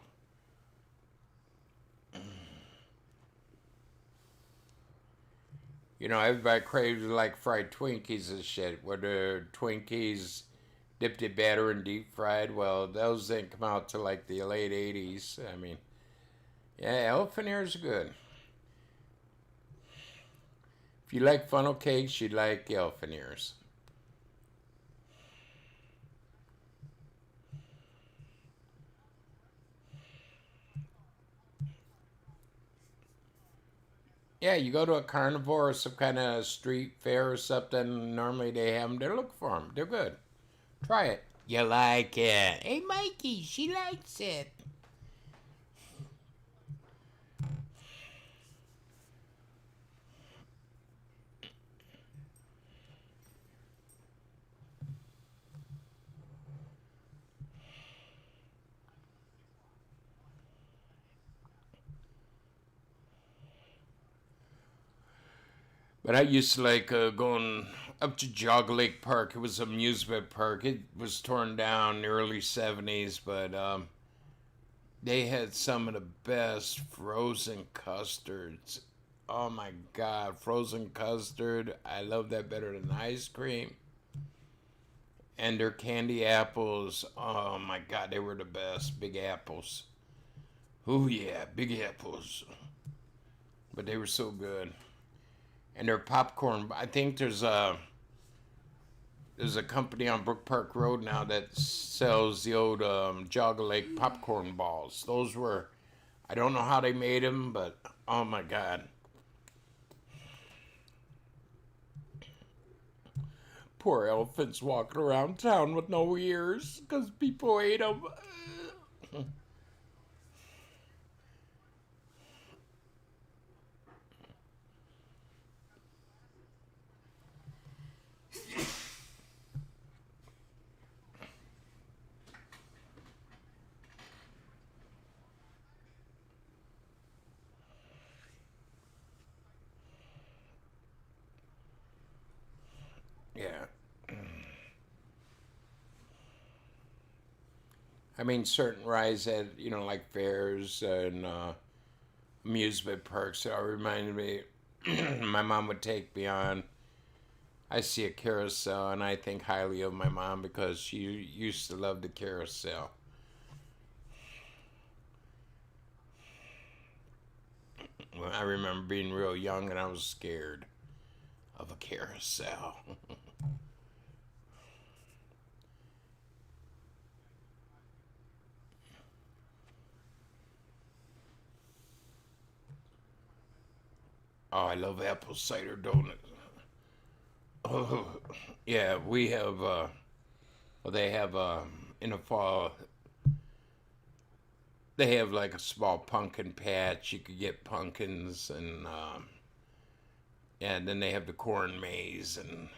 You know, everybody craves like fried Twinkies and shit, where the Twinkies dipped in batter and deep fried. Well, those didn't come out till like the late 80s. I mean, yeah, elephant ears are good. If you like funnel cakes, you'd like elephant ears. Yeah, you go to a carnivore or some kind of street fair or something, normally they have them there. Look for them. They're good. Try it. You like it. Hey, Mikey, she likes it. But I used to like going up to Jog Lake Park. It was an amusement park. It was torn down in the early 70s, but they had some of the best frozen custards. Oh my God, frozen custard. I love that better than ice cream. And their candy apples. Oh my God, they were the best. Big apples. Oh yeah, big apples. But they were so good. And their popcorn. I think there's a company on Brook Park Road now that sells the old Jogga Lake popcorn balls. Those were, I don't know how they made them, but oh my God. Poor elephants walking around town with no ears because people ate them. Yeah. I mean, certain rides at, like fairs and amusement parks that reminded me, my mom would take me on. I see a carousel and I think highly of my mom because she used to love the carousel. Well, I remember being real young and I was scared of a carousel. Oh, I love apple cider donuts. Oh, yeah, we have, well, they have, in the fall, they have like a small pumpkin patch. You could get pumpkins and then they have the corn maze. And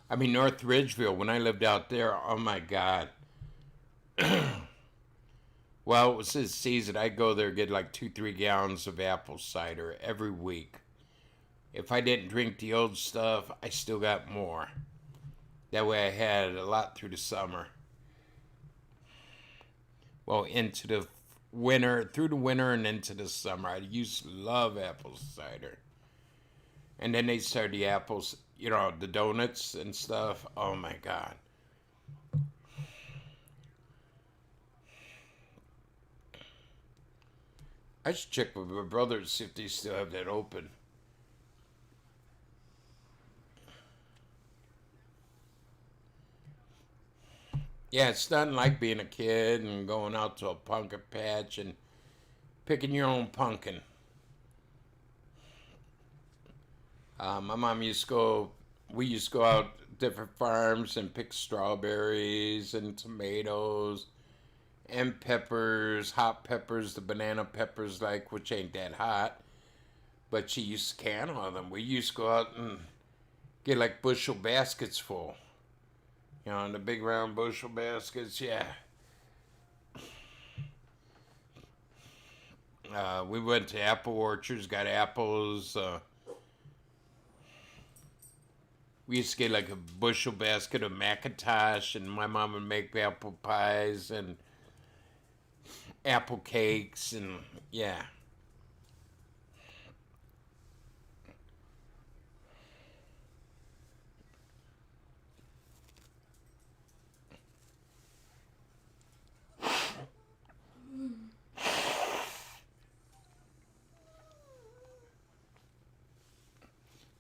I mean, North Ridgeville, when I lived out there, oh my God. Well, it was this season. I'd go there and get like 2-3 gallons of apple cider every week. If I didn't drink the old stuff, I still got more. That way I had a lot through the summer. Well, into the winter, through the winter and into the summer. I used to love apple cider. And then they started the apples, the donuts and stuff. Oh my God. I should check with my brother to see if they still have that open. Yeah, it's nothing like being a kid and going out to a pumpkin patch and picking your own pumpkin. My mom used to go, we used to go out different farms and pick strawberries and tomatoes and peppers, hot peppers, the banana peppers, like, which ain't that hot. But she used to can all of them. We used to go out and get like bushel baskets full. The big round bushel baskets, yeah. We went to apple orchards, got apples. We used to get like a bushel basket of McIntosh, and my mom would make apple pies and apple cakes, and yeah.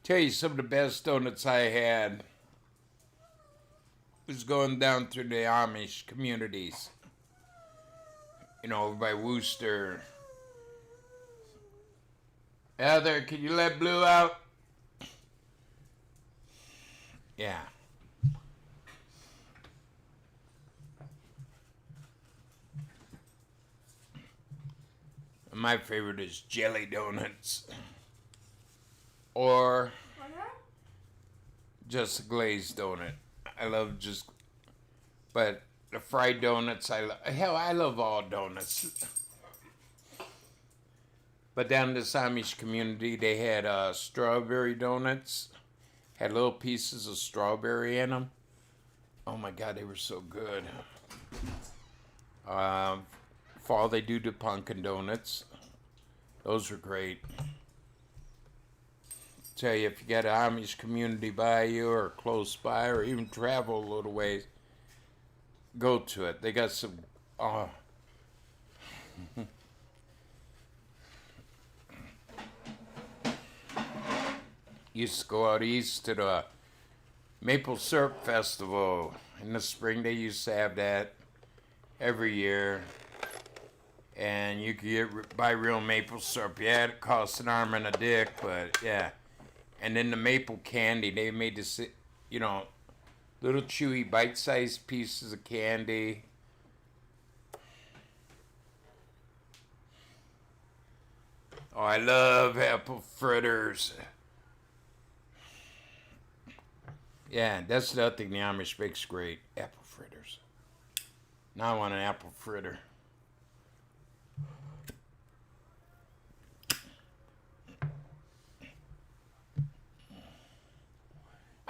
Tell you some of the best donuts I had was going down through the Amish communities. Over by Worcester. Heather, can you let Blue out? Yeah. My favorite is jelly donuts. Or just a glazed donut. I love but the fried donuts, I love all donuts. But down in this Amish community, they had strawberry donuts. Had little pieces of strawberry in them. Oh my God, they were so good. Fall, they do the pumpkin donuts. Those are great. Tell you, if you got an Amish community by you or close by or even travel a little ways, go to it. They got some, used to go out east to the Maple Syrup Festival. In the spring, they used to have that every year. And you could buy real maple syrup. Yeah, it costs an arm and a dick, but yeah. And then the maple candy, they made this, little chewy bite-sized pieces of candy. Oh, I love apple fritters. Yeah, that's the other thing the Amish makes great. Apple fritters. Now I want an apple fritter.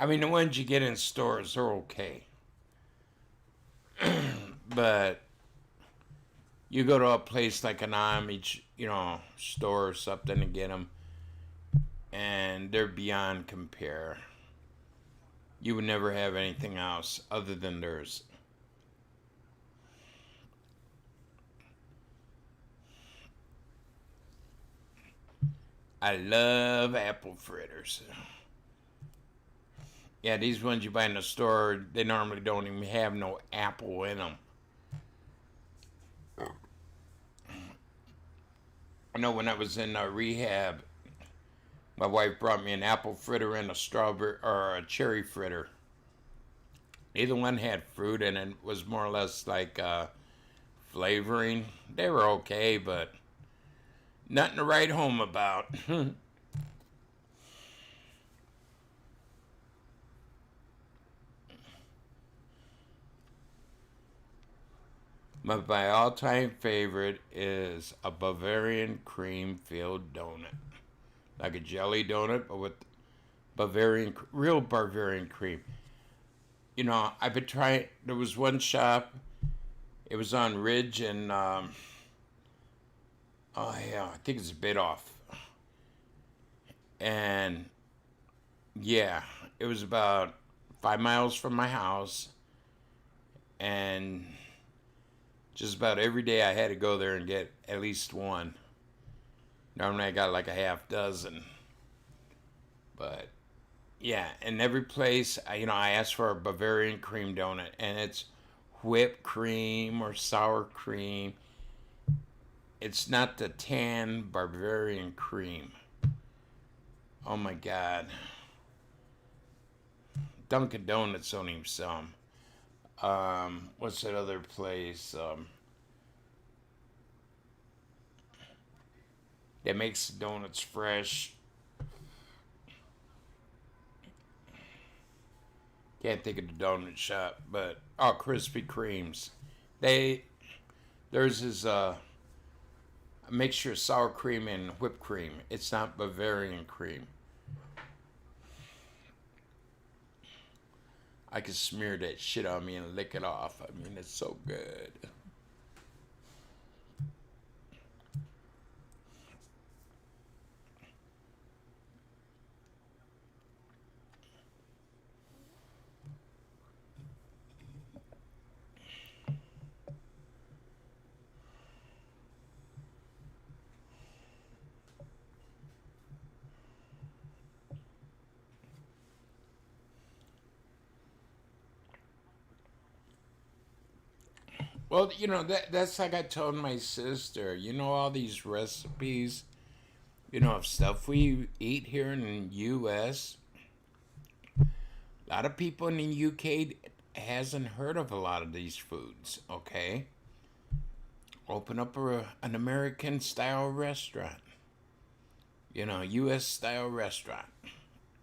I mean, the ones you get in stores are okay. But you go to a place like an Amish, store or something to get them, and they're beyond compare. You would never have anything else other than theirs. I love apple fritters. Yeah, these ones you buy in the store, they normally don't even have no apple in them. I know when I was in rehab, my wife brought me an apple fritter and a strawberry or a cherry fritter. Either one had fruit and it was more or less like flavoring. They were okay, but nothing to write home about. But my all-time favorite is a Bavarian cream-filled donut. Like a jelly donut, but with real Bavarian cream. I've been trying, there was one shop, it was on Ridge and, I think it's a bit off. And, yeah, it was about 5 miles from my house. And just about every day I had to go there and get at least one. Normally I got like a half dozen. But yeah, in every place, I asked for a Bavarian cream donut, and it's whipped cream or sour cream. It's not the tan Bavarian cream. Oh my God. Dunkin' Donuts don't even sell them. What's that other place? That makes donuts fresh. Can't think of the donut shop, but Krispy Kremes. Theirs is a mixture of sour cream and whipped cream. It's not Bavarian cream. I could smear that shit on me and lick it off. I mean, it's so good. Well, that's like I told my sister. All these recipes, of stuff we eat here in the U.S. A lot of people in the U.K. hasn't heard of a lot of these foods, okay? Open up an American-style restaurant. U.S.-style restaurant.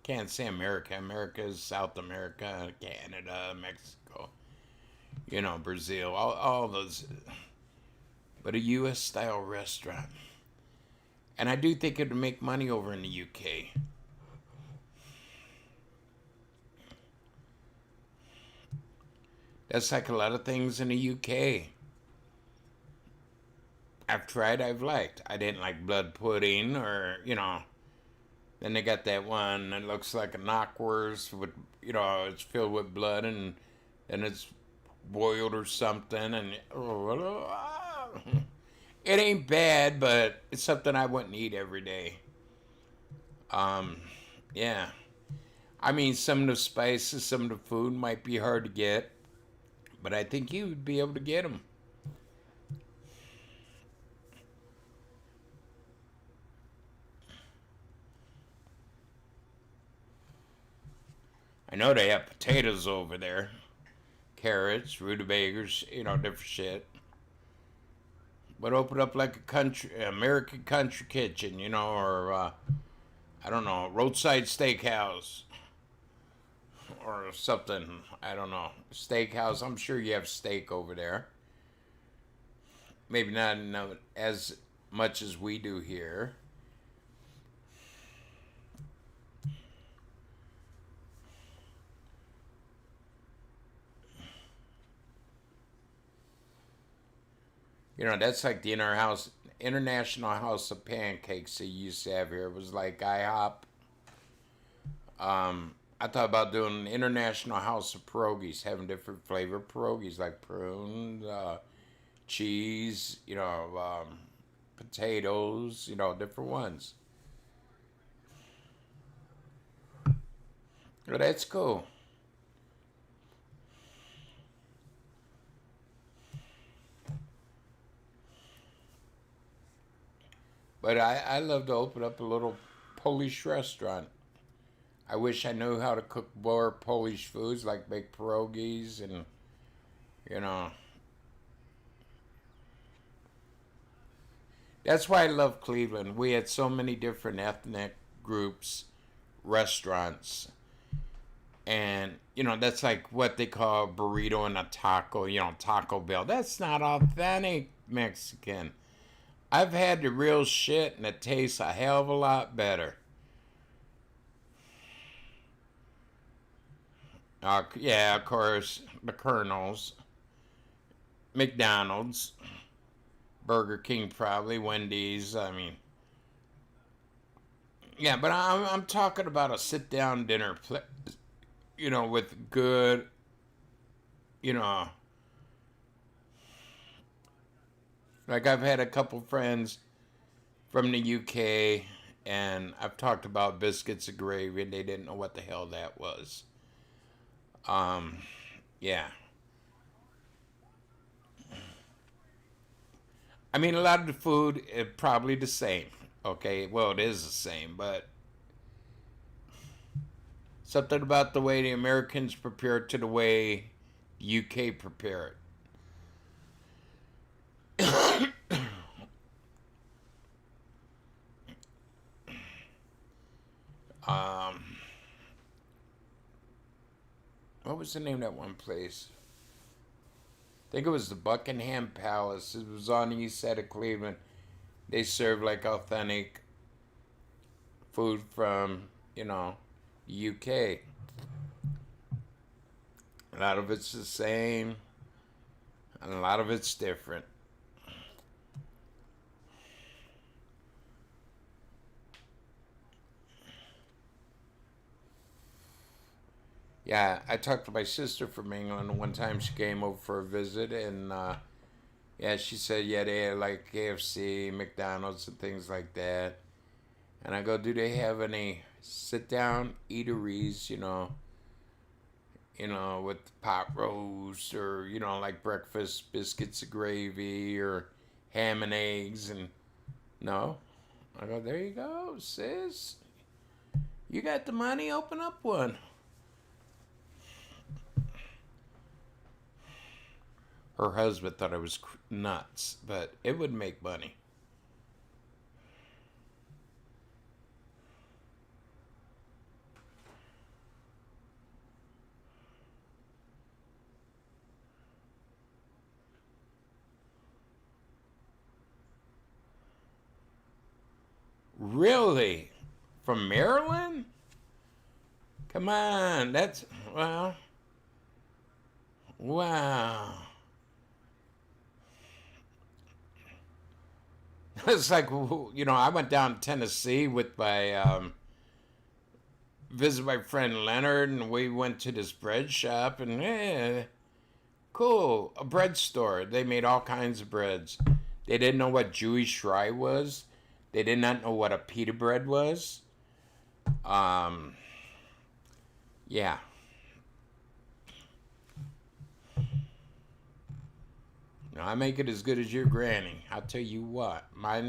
Can't say America. America is South America, Canada, Mexico. Brazil, all those. But a U.S. style restaurant. And I do think it would make money over in the UK. That's like a lot of things in the UK. I've tried, I've liked. I didn't like blood pudding or, Then they got that one that looks like a knockwurst with, it's filled with blood and it's boiled or something, and it ain't bad, but it's something I wouldn't eat every day. Yeah. I mean, some of the spices, some of the food might be hard to get, but I think you would be able to get them. I know they have potatoes over there. Carrots, rutabagas, different shit. But open up like American country kitchen, or I don't know, roadside steakhouse or something. I don't know, steakhouse. I'm sure you have steak over there. Maybe not as much as we do here. That's like the International House of Pancakes they used to have here. It was like IHOP. I thought about doing an International House of Pierogies, having different flavor pierogies like prune, cheese, potatoes, different ones. Well, that's cool. But I love to open up a little Polish restaurant. I wish I knew how to cook more Polish foods, like make pierogies and, you know. That's why I love Cleveland. We had so many different ethnic groups, restaurants. And, that's like what they call a burrito and a taco, Taco Bell. That's not authentic Mexican. I've had the real shit and it tastes a hell of a lot better. Yeah, of course, the Colonels, McDonald's, Burger King, probably Wendy's. I mean, yeah, but I'm talking about a sit down dinner, with good, like I've had a couple friends from the UK, and I've talked about biscuits and gravy, and they didn't know what the hell that was. Yeah. I mean, a lot of the food is probably the same. Okay, well, it is the same, but something about the way the Americans prepare it to the way the UK prepare it. What was the name of that one place? I think it was the Buckingham Palace. It was on the east side of Cleveland. They serve like authentic food from, UK. A lot of it's the same, and a lot of it's different. Yeah, I talked to my sister from England one time. She came over for a visit, and yeah, she said, yeah, they had like KFC, McDonald's, and things like that. And I go, do they have any sit-down eateries, with pot roast or, like breakfast, biscuits and gravy or ham and eggs? And no. I go, there you go, sis. You got the money, open up one. Her husband thought I was nuts, but it would make money. Really? From Maryland? Come on, that's, well, wow. It's like, I went down to Tennessee with visit my friend Leonard, and we went to this bread shop, and cool, a bread store. They made all kinds of breads. They didn't know what Jewish rye was. They did not know what a pita bread was. Yeah. I make it as good as your granny. I'll tell you what. My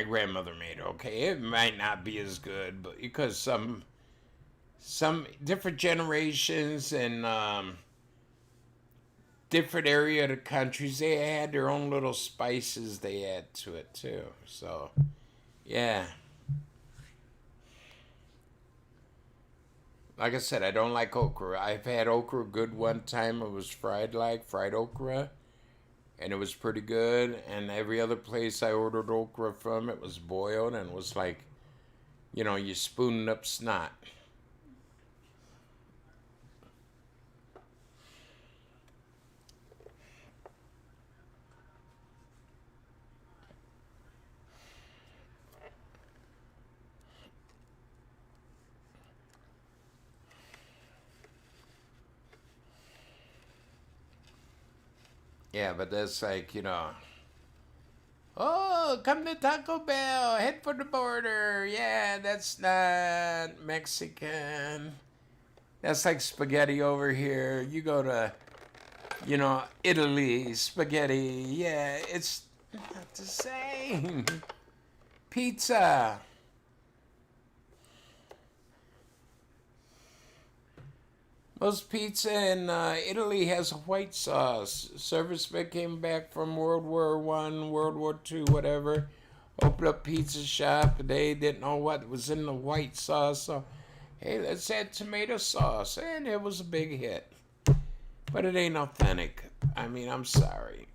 grandmother made it, okay? It might not be as good, but because some different generations and different area of the countries, they had their own little spices they add to it too. So, yeah. Like I said, I don't like okra. I've had okra good one time. It was fried okra, and it was pretty good. And every other place I ordered okra from, it was boiled and it was like, you spooning up snot. Yeah, but that's like, oh, come to Taco Bell, head for the border. Yeah, that's not Mexican. That's like spaghetti over here. You go to, Italy, spaghetti. Yeah, it's not the same. Pizza. Most pizza in Italy has a white sauce. Servicemen came back from World War One, World War Two, whatever. Opened up pizza shop. They didn't know what was in the white sauce. So, hey, let's add tomato sauce, and it was a big hit. But it ain't authentic. I mean, I'm sorry.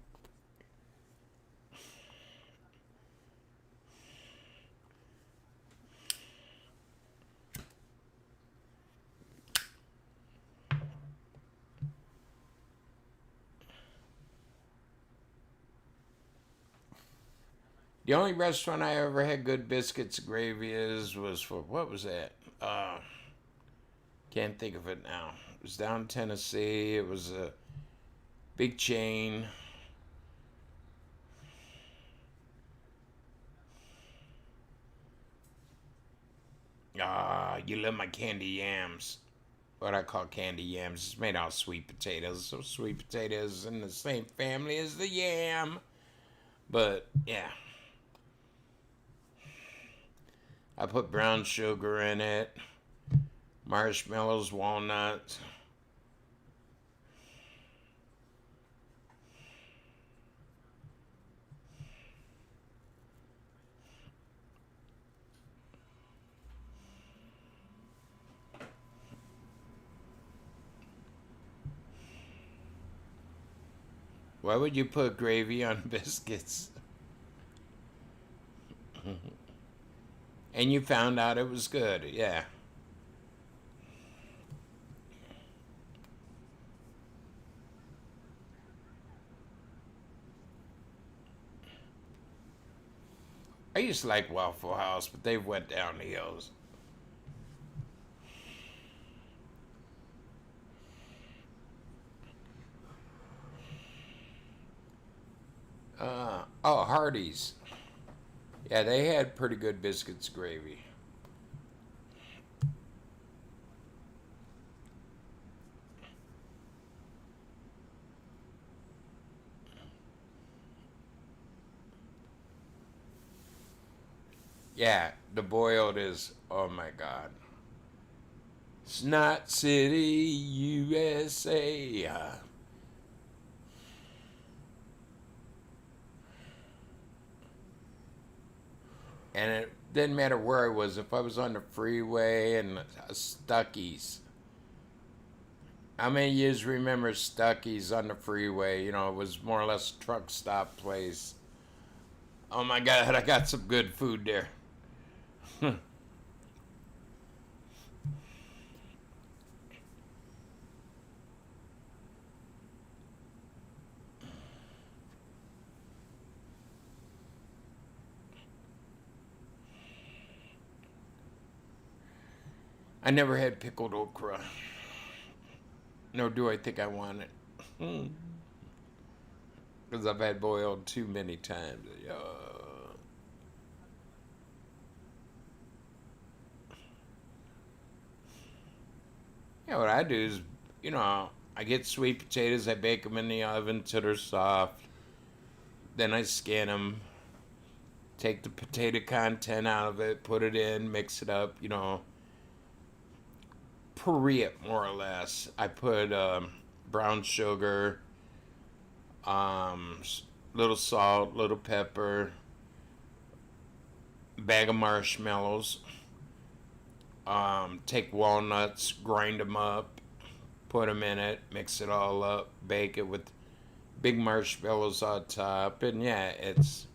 The only restaurant I ever had good biscuits and gravy was for, what was that? Can't think of it now. It was down in Tennessee. It was a big chain. You love my candy yams. What I call candy yams. It's made out of sweet potatoes. So sweet potatoes in the same family as the yam. But yeah. I put brown sugar in it. Marshmallows, walnuts. Why would you put gravy on biscuits? And you found out it was good, yeah. I used to like Waffle House, but they went down the hills. Hardee's. Yeah, they had pretty good biscuits gravy. Yeah, the boiled is, oh my God. Snot City, USA. And it didn't matter where I was. If I was on the freeway and Stuckey's. How many years remember Stuckey's on the freeway? It was more or less a truck stop place. Oh my God, I got some good food there. I never had pickled okra. Nor do I think I want it. Because I've had boiled too many times. Yeah, what I do is, I get sweet potatoes, I bake them in the oven till they're soft. Then I skin them, take the potato content out of it, put it in, mix it up, puree it more or less. I put brown sugar, little salt, little pepper, bag of marshmallows. Take walnuts, grind them up, put them in it, mix it all up, bake it with big marshmallows on top, and yeah, it's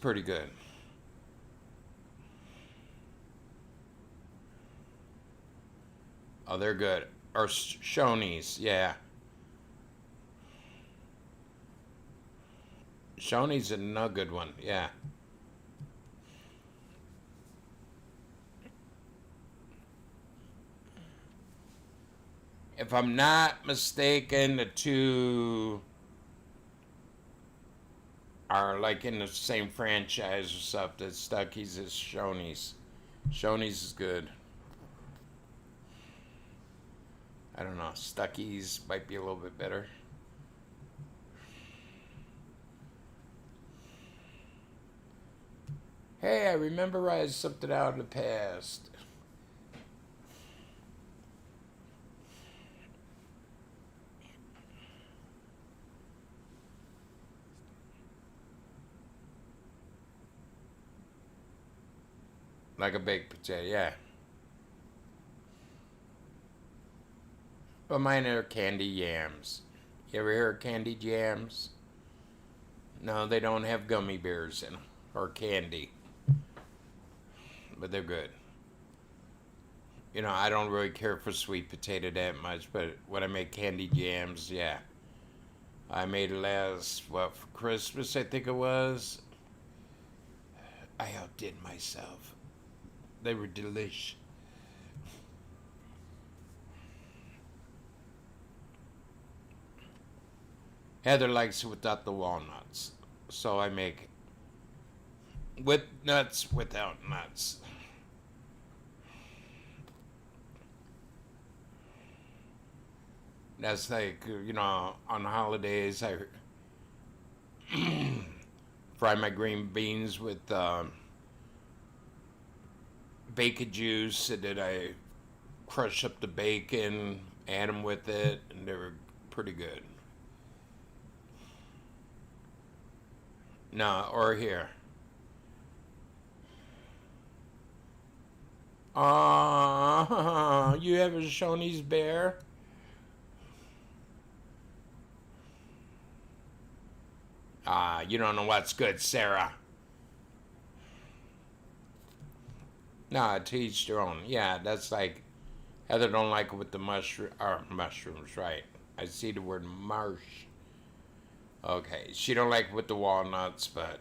pretty good. Oh, they're good. Or Shoney's, yeah. Shoney's a good one, yeah. If I'm not mistaken, the two are like in the same franchise or something. Stuckey's is Shoney's. Shoney's is good. I don't know. Stuckey's might be a little bit better. Hey, I rememberized something out of the past. Like a baked potato, yeah. But mine are candy yams. You ever hear of candied yams? No, they don't have gummy bears in them or candy. But they're good. You know, I don't really care for sweet potato that much, but when I make candied yams, yeah. I made it last, for Christmas, I think it was. I outdid myself. They were delish. Heather likes it without the walnuts. So I make it with nuts, without nuts. That's like, you know, on holidays, I fry my green beans with bacon juice, and then I crush up the bacon, add them with it, and they were pretty good. No, or here. You have a Shoney's bear? You don't know what's good, Sarah. No, to each their own. Yeah, that's like, Heather don't like it with the mushrooms, right. I see the word marsh. Okay, she don't like it with the walnuts, but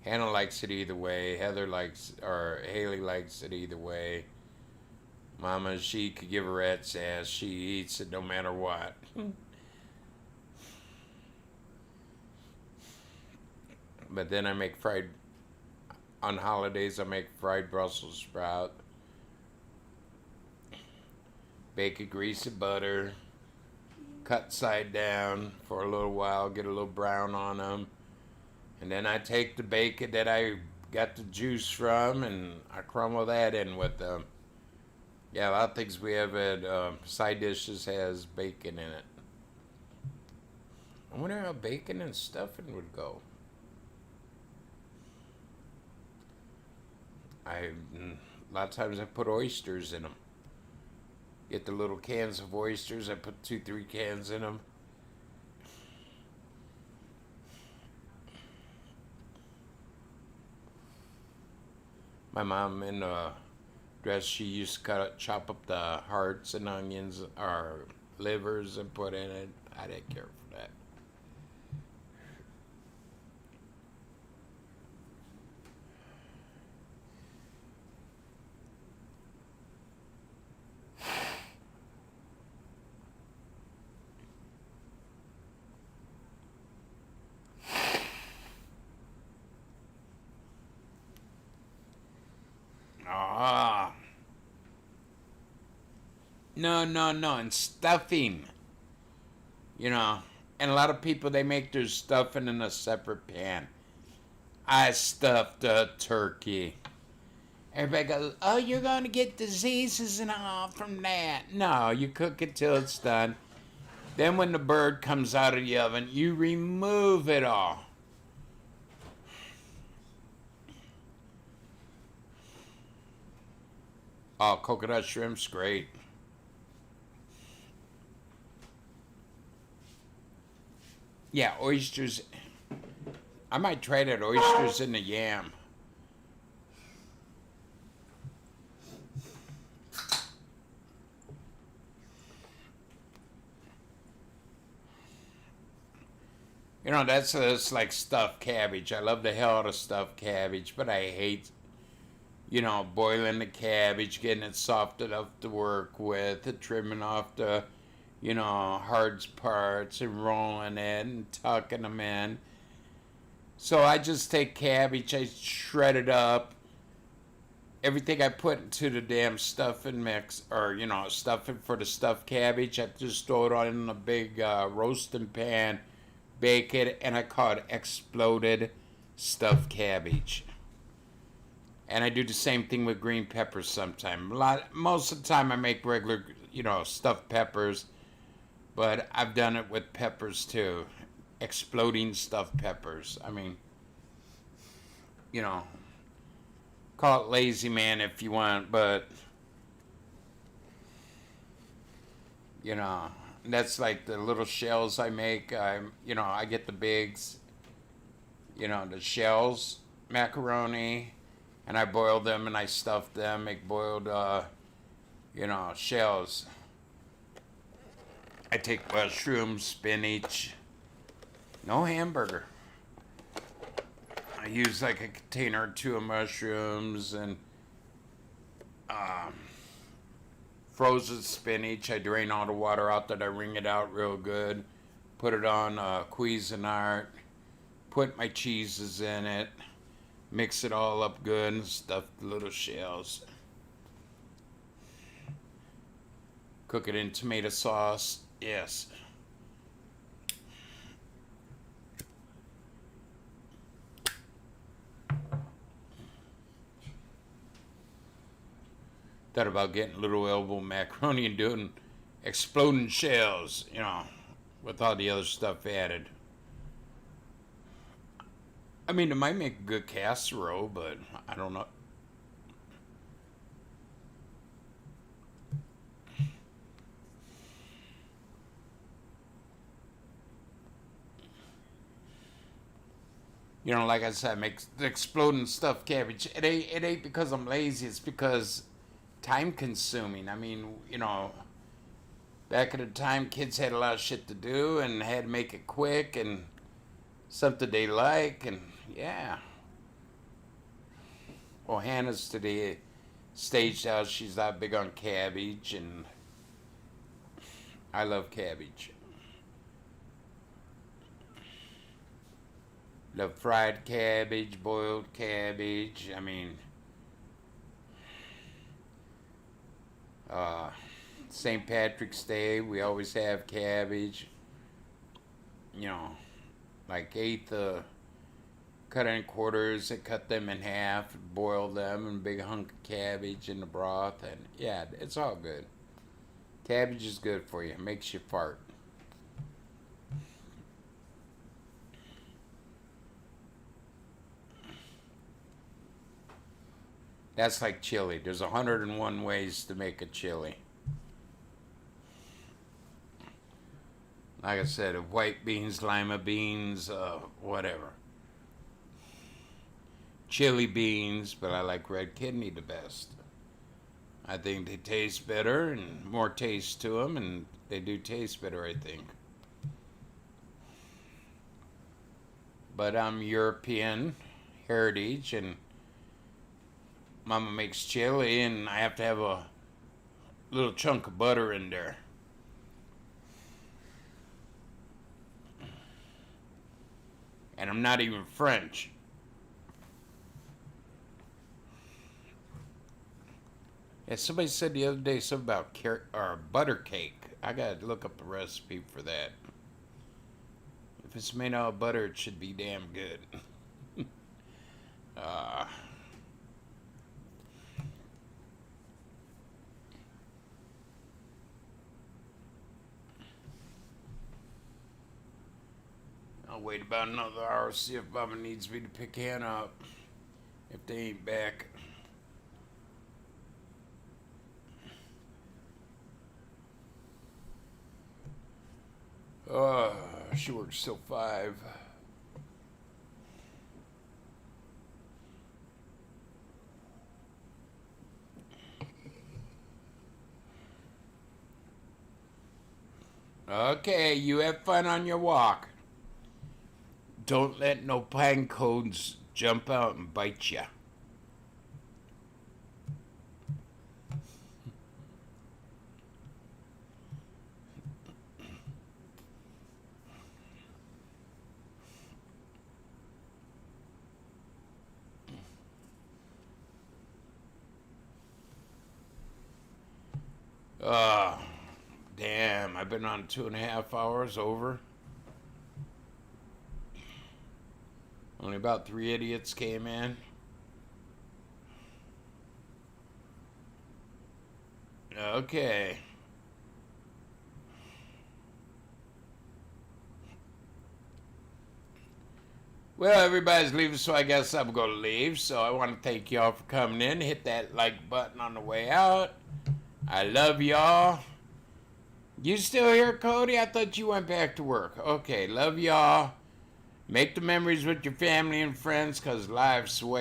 Hannah likes it either way. Haley likes it either way. Mama, she could give a rat's ass. She eats it no matter what. But then I make on holidays I make fried Brussels sprout. Bake it, grease and butter. Cut side down for a little while, get a little brown on them. And then I take the bacon that I got the juice from and I crumble that in with them. Yeah, a lot of things we have at side dishes has bacon in it. I wonder how bacon and stuffing would go. A lot of times I put oysters in them. Get the little cans of oysters. I put 2-3 cans in them. My mom in the dress, she used to chop up the hearts and onions or livers and put in it. I didn't care for that. No, and stuffing. You know, and a lot of people, they make their stuffing in a separate pan. I stuffed a turkey. Everybody goes, oh, you're going to get diseases and all from that. No, you cook it till it's done. Then when the bird comes out of the oven, you remove it all. Oh, coconut shrimp's great. Yeah, oysters. I might try that, oysters in the yam. You know, that's like stuffed cabbage. I love the hell out of stuffed cabbage, but I hate you know, boiling the cabbage, getting it soft enough to work with, trimming off the, you know, hard parts and rolling it and tucking them in. So I just take cabbage, I shred it up. Everything I put into the damn stuffing mix, or, you know, stuffing for the stuffed cabbage, I just throw it on in a big roasting pan, bake it, and I call it exploded stuffed cabbage. And I do the same thing with green peppers sometimes. Most of the time I make regular, you know, stuffed peppers, but I've done it with peppers too. Exploding stuffed peppers. I mean, you know, call it lazy man if you want, but, you know, that's like the little shells I make. You know, I get the bigs, you know, the shells, macaroni, and I boil them and I stuff them, make boiled, you know, shells. I take mushrooms, spinach, no hamburger. I use like a container or two of mushrooms and frozen spinach. I drain all the water out that I wring it out real good. Put it on Cuisinart. Put my cheeses in it. Mix it all up good and stuff the little shells. Cook it in tomato sauce. Yes. Thought about getting little elbow macaroni and doing exploding shells, you know, with all the other stuff added. I mean, it might make a good casserole, but I don't know. You know, like I said, I make the exploding stuffed cabbage. It ain't because I'm lazy. It's because time consuming. I mean, you know, back at the time, kids had a lot of shit to do and had to make it quick and something they like, and yeah. Well, Hannah's today staged out. She's not big on cabbage, and I love cabbage. Love fried cabbage, boiled cabbage. I mean, St. Patrick's Day, we always have cabbage. You know, like cut in quarters and cut them in half, boil them, and big hunk of cabbage in the broth, and yeah, it's all good. Cabbage is good for you. It makes you fart. That's like chili. There's 101 ways to make a chili. Like I said, white beans, lima beans, whatever. Chili beans, but I like red kidney the best. I think they taste better and more taste to them, and they do taste better, I think. But I'm European heritage, and Mama makes chili, and I have to have a little chunk of butter in there. And I'm not even French. Yeah, somebody said the other day something about butter cake. I gotta look up the recipe for that. If it's made out of butter, it should be damn good. I'll wait about another hour, see if Mama needs me to pick Hannah up. If they ain't back. She works till 5. Okay, you have fun on your walk. Don't let no pine cones jump out and bite you. Damn, I've been on 2.5 hours over. Only about 3 idiots came in. Okay. Well, everybody's leaving, so I guess I'm going to leave. So I want to thank y'all for coming in. Hit that like button on the way out. I love y'all. You still here, Cody? I thought you went back to work. Okay, love y'all. Make the memories with your family and friends, because life's way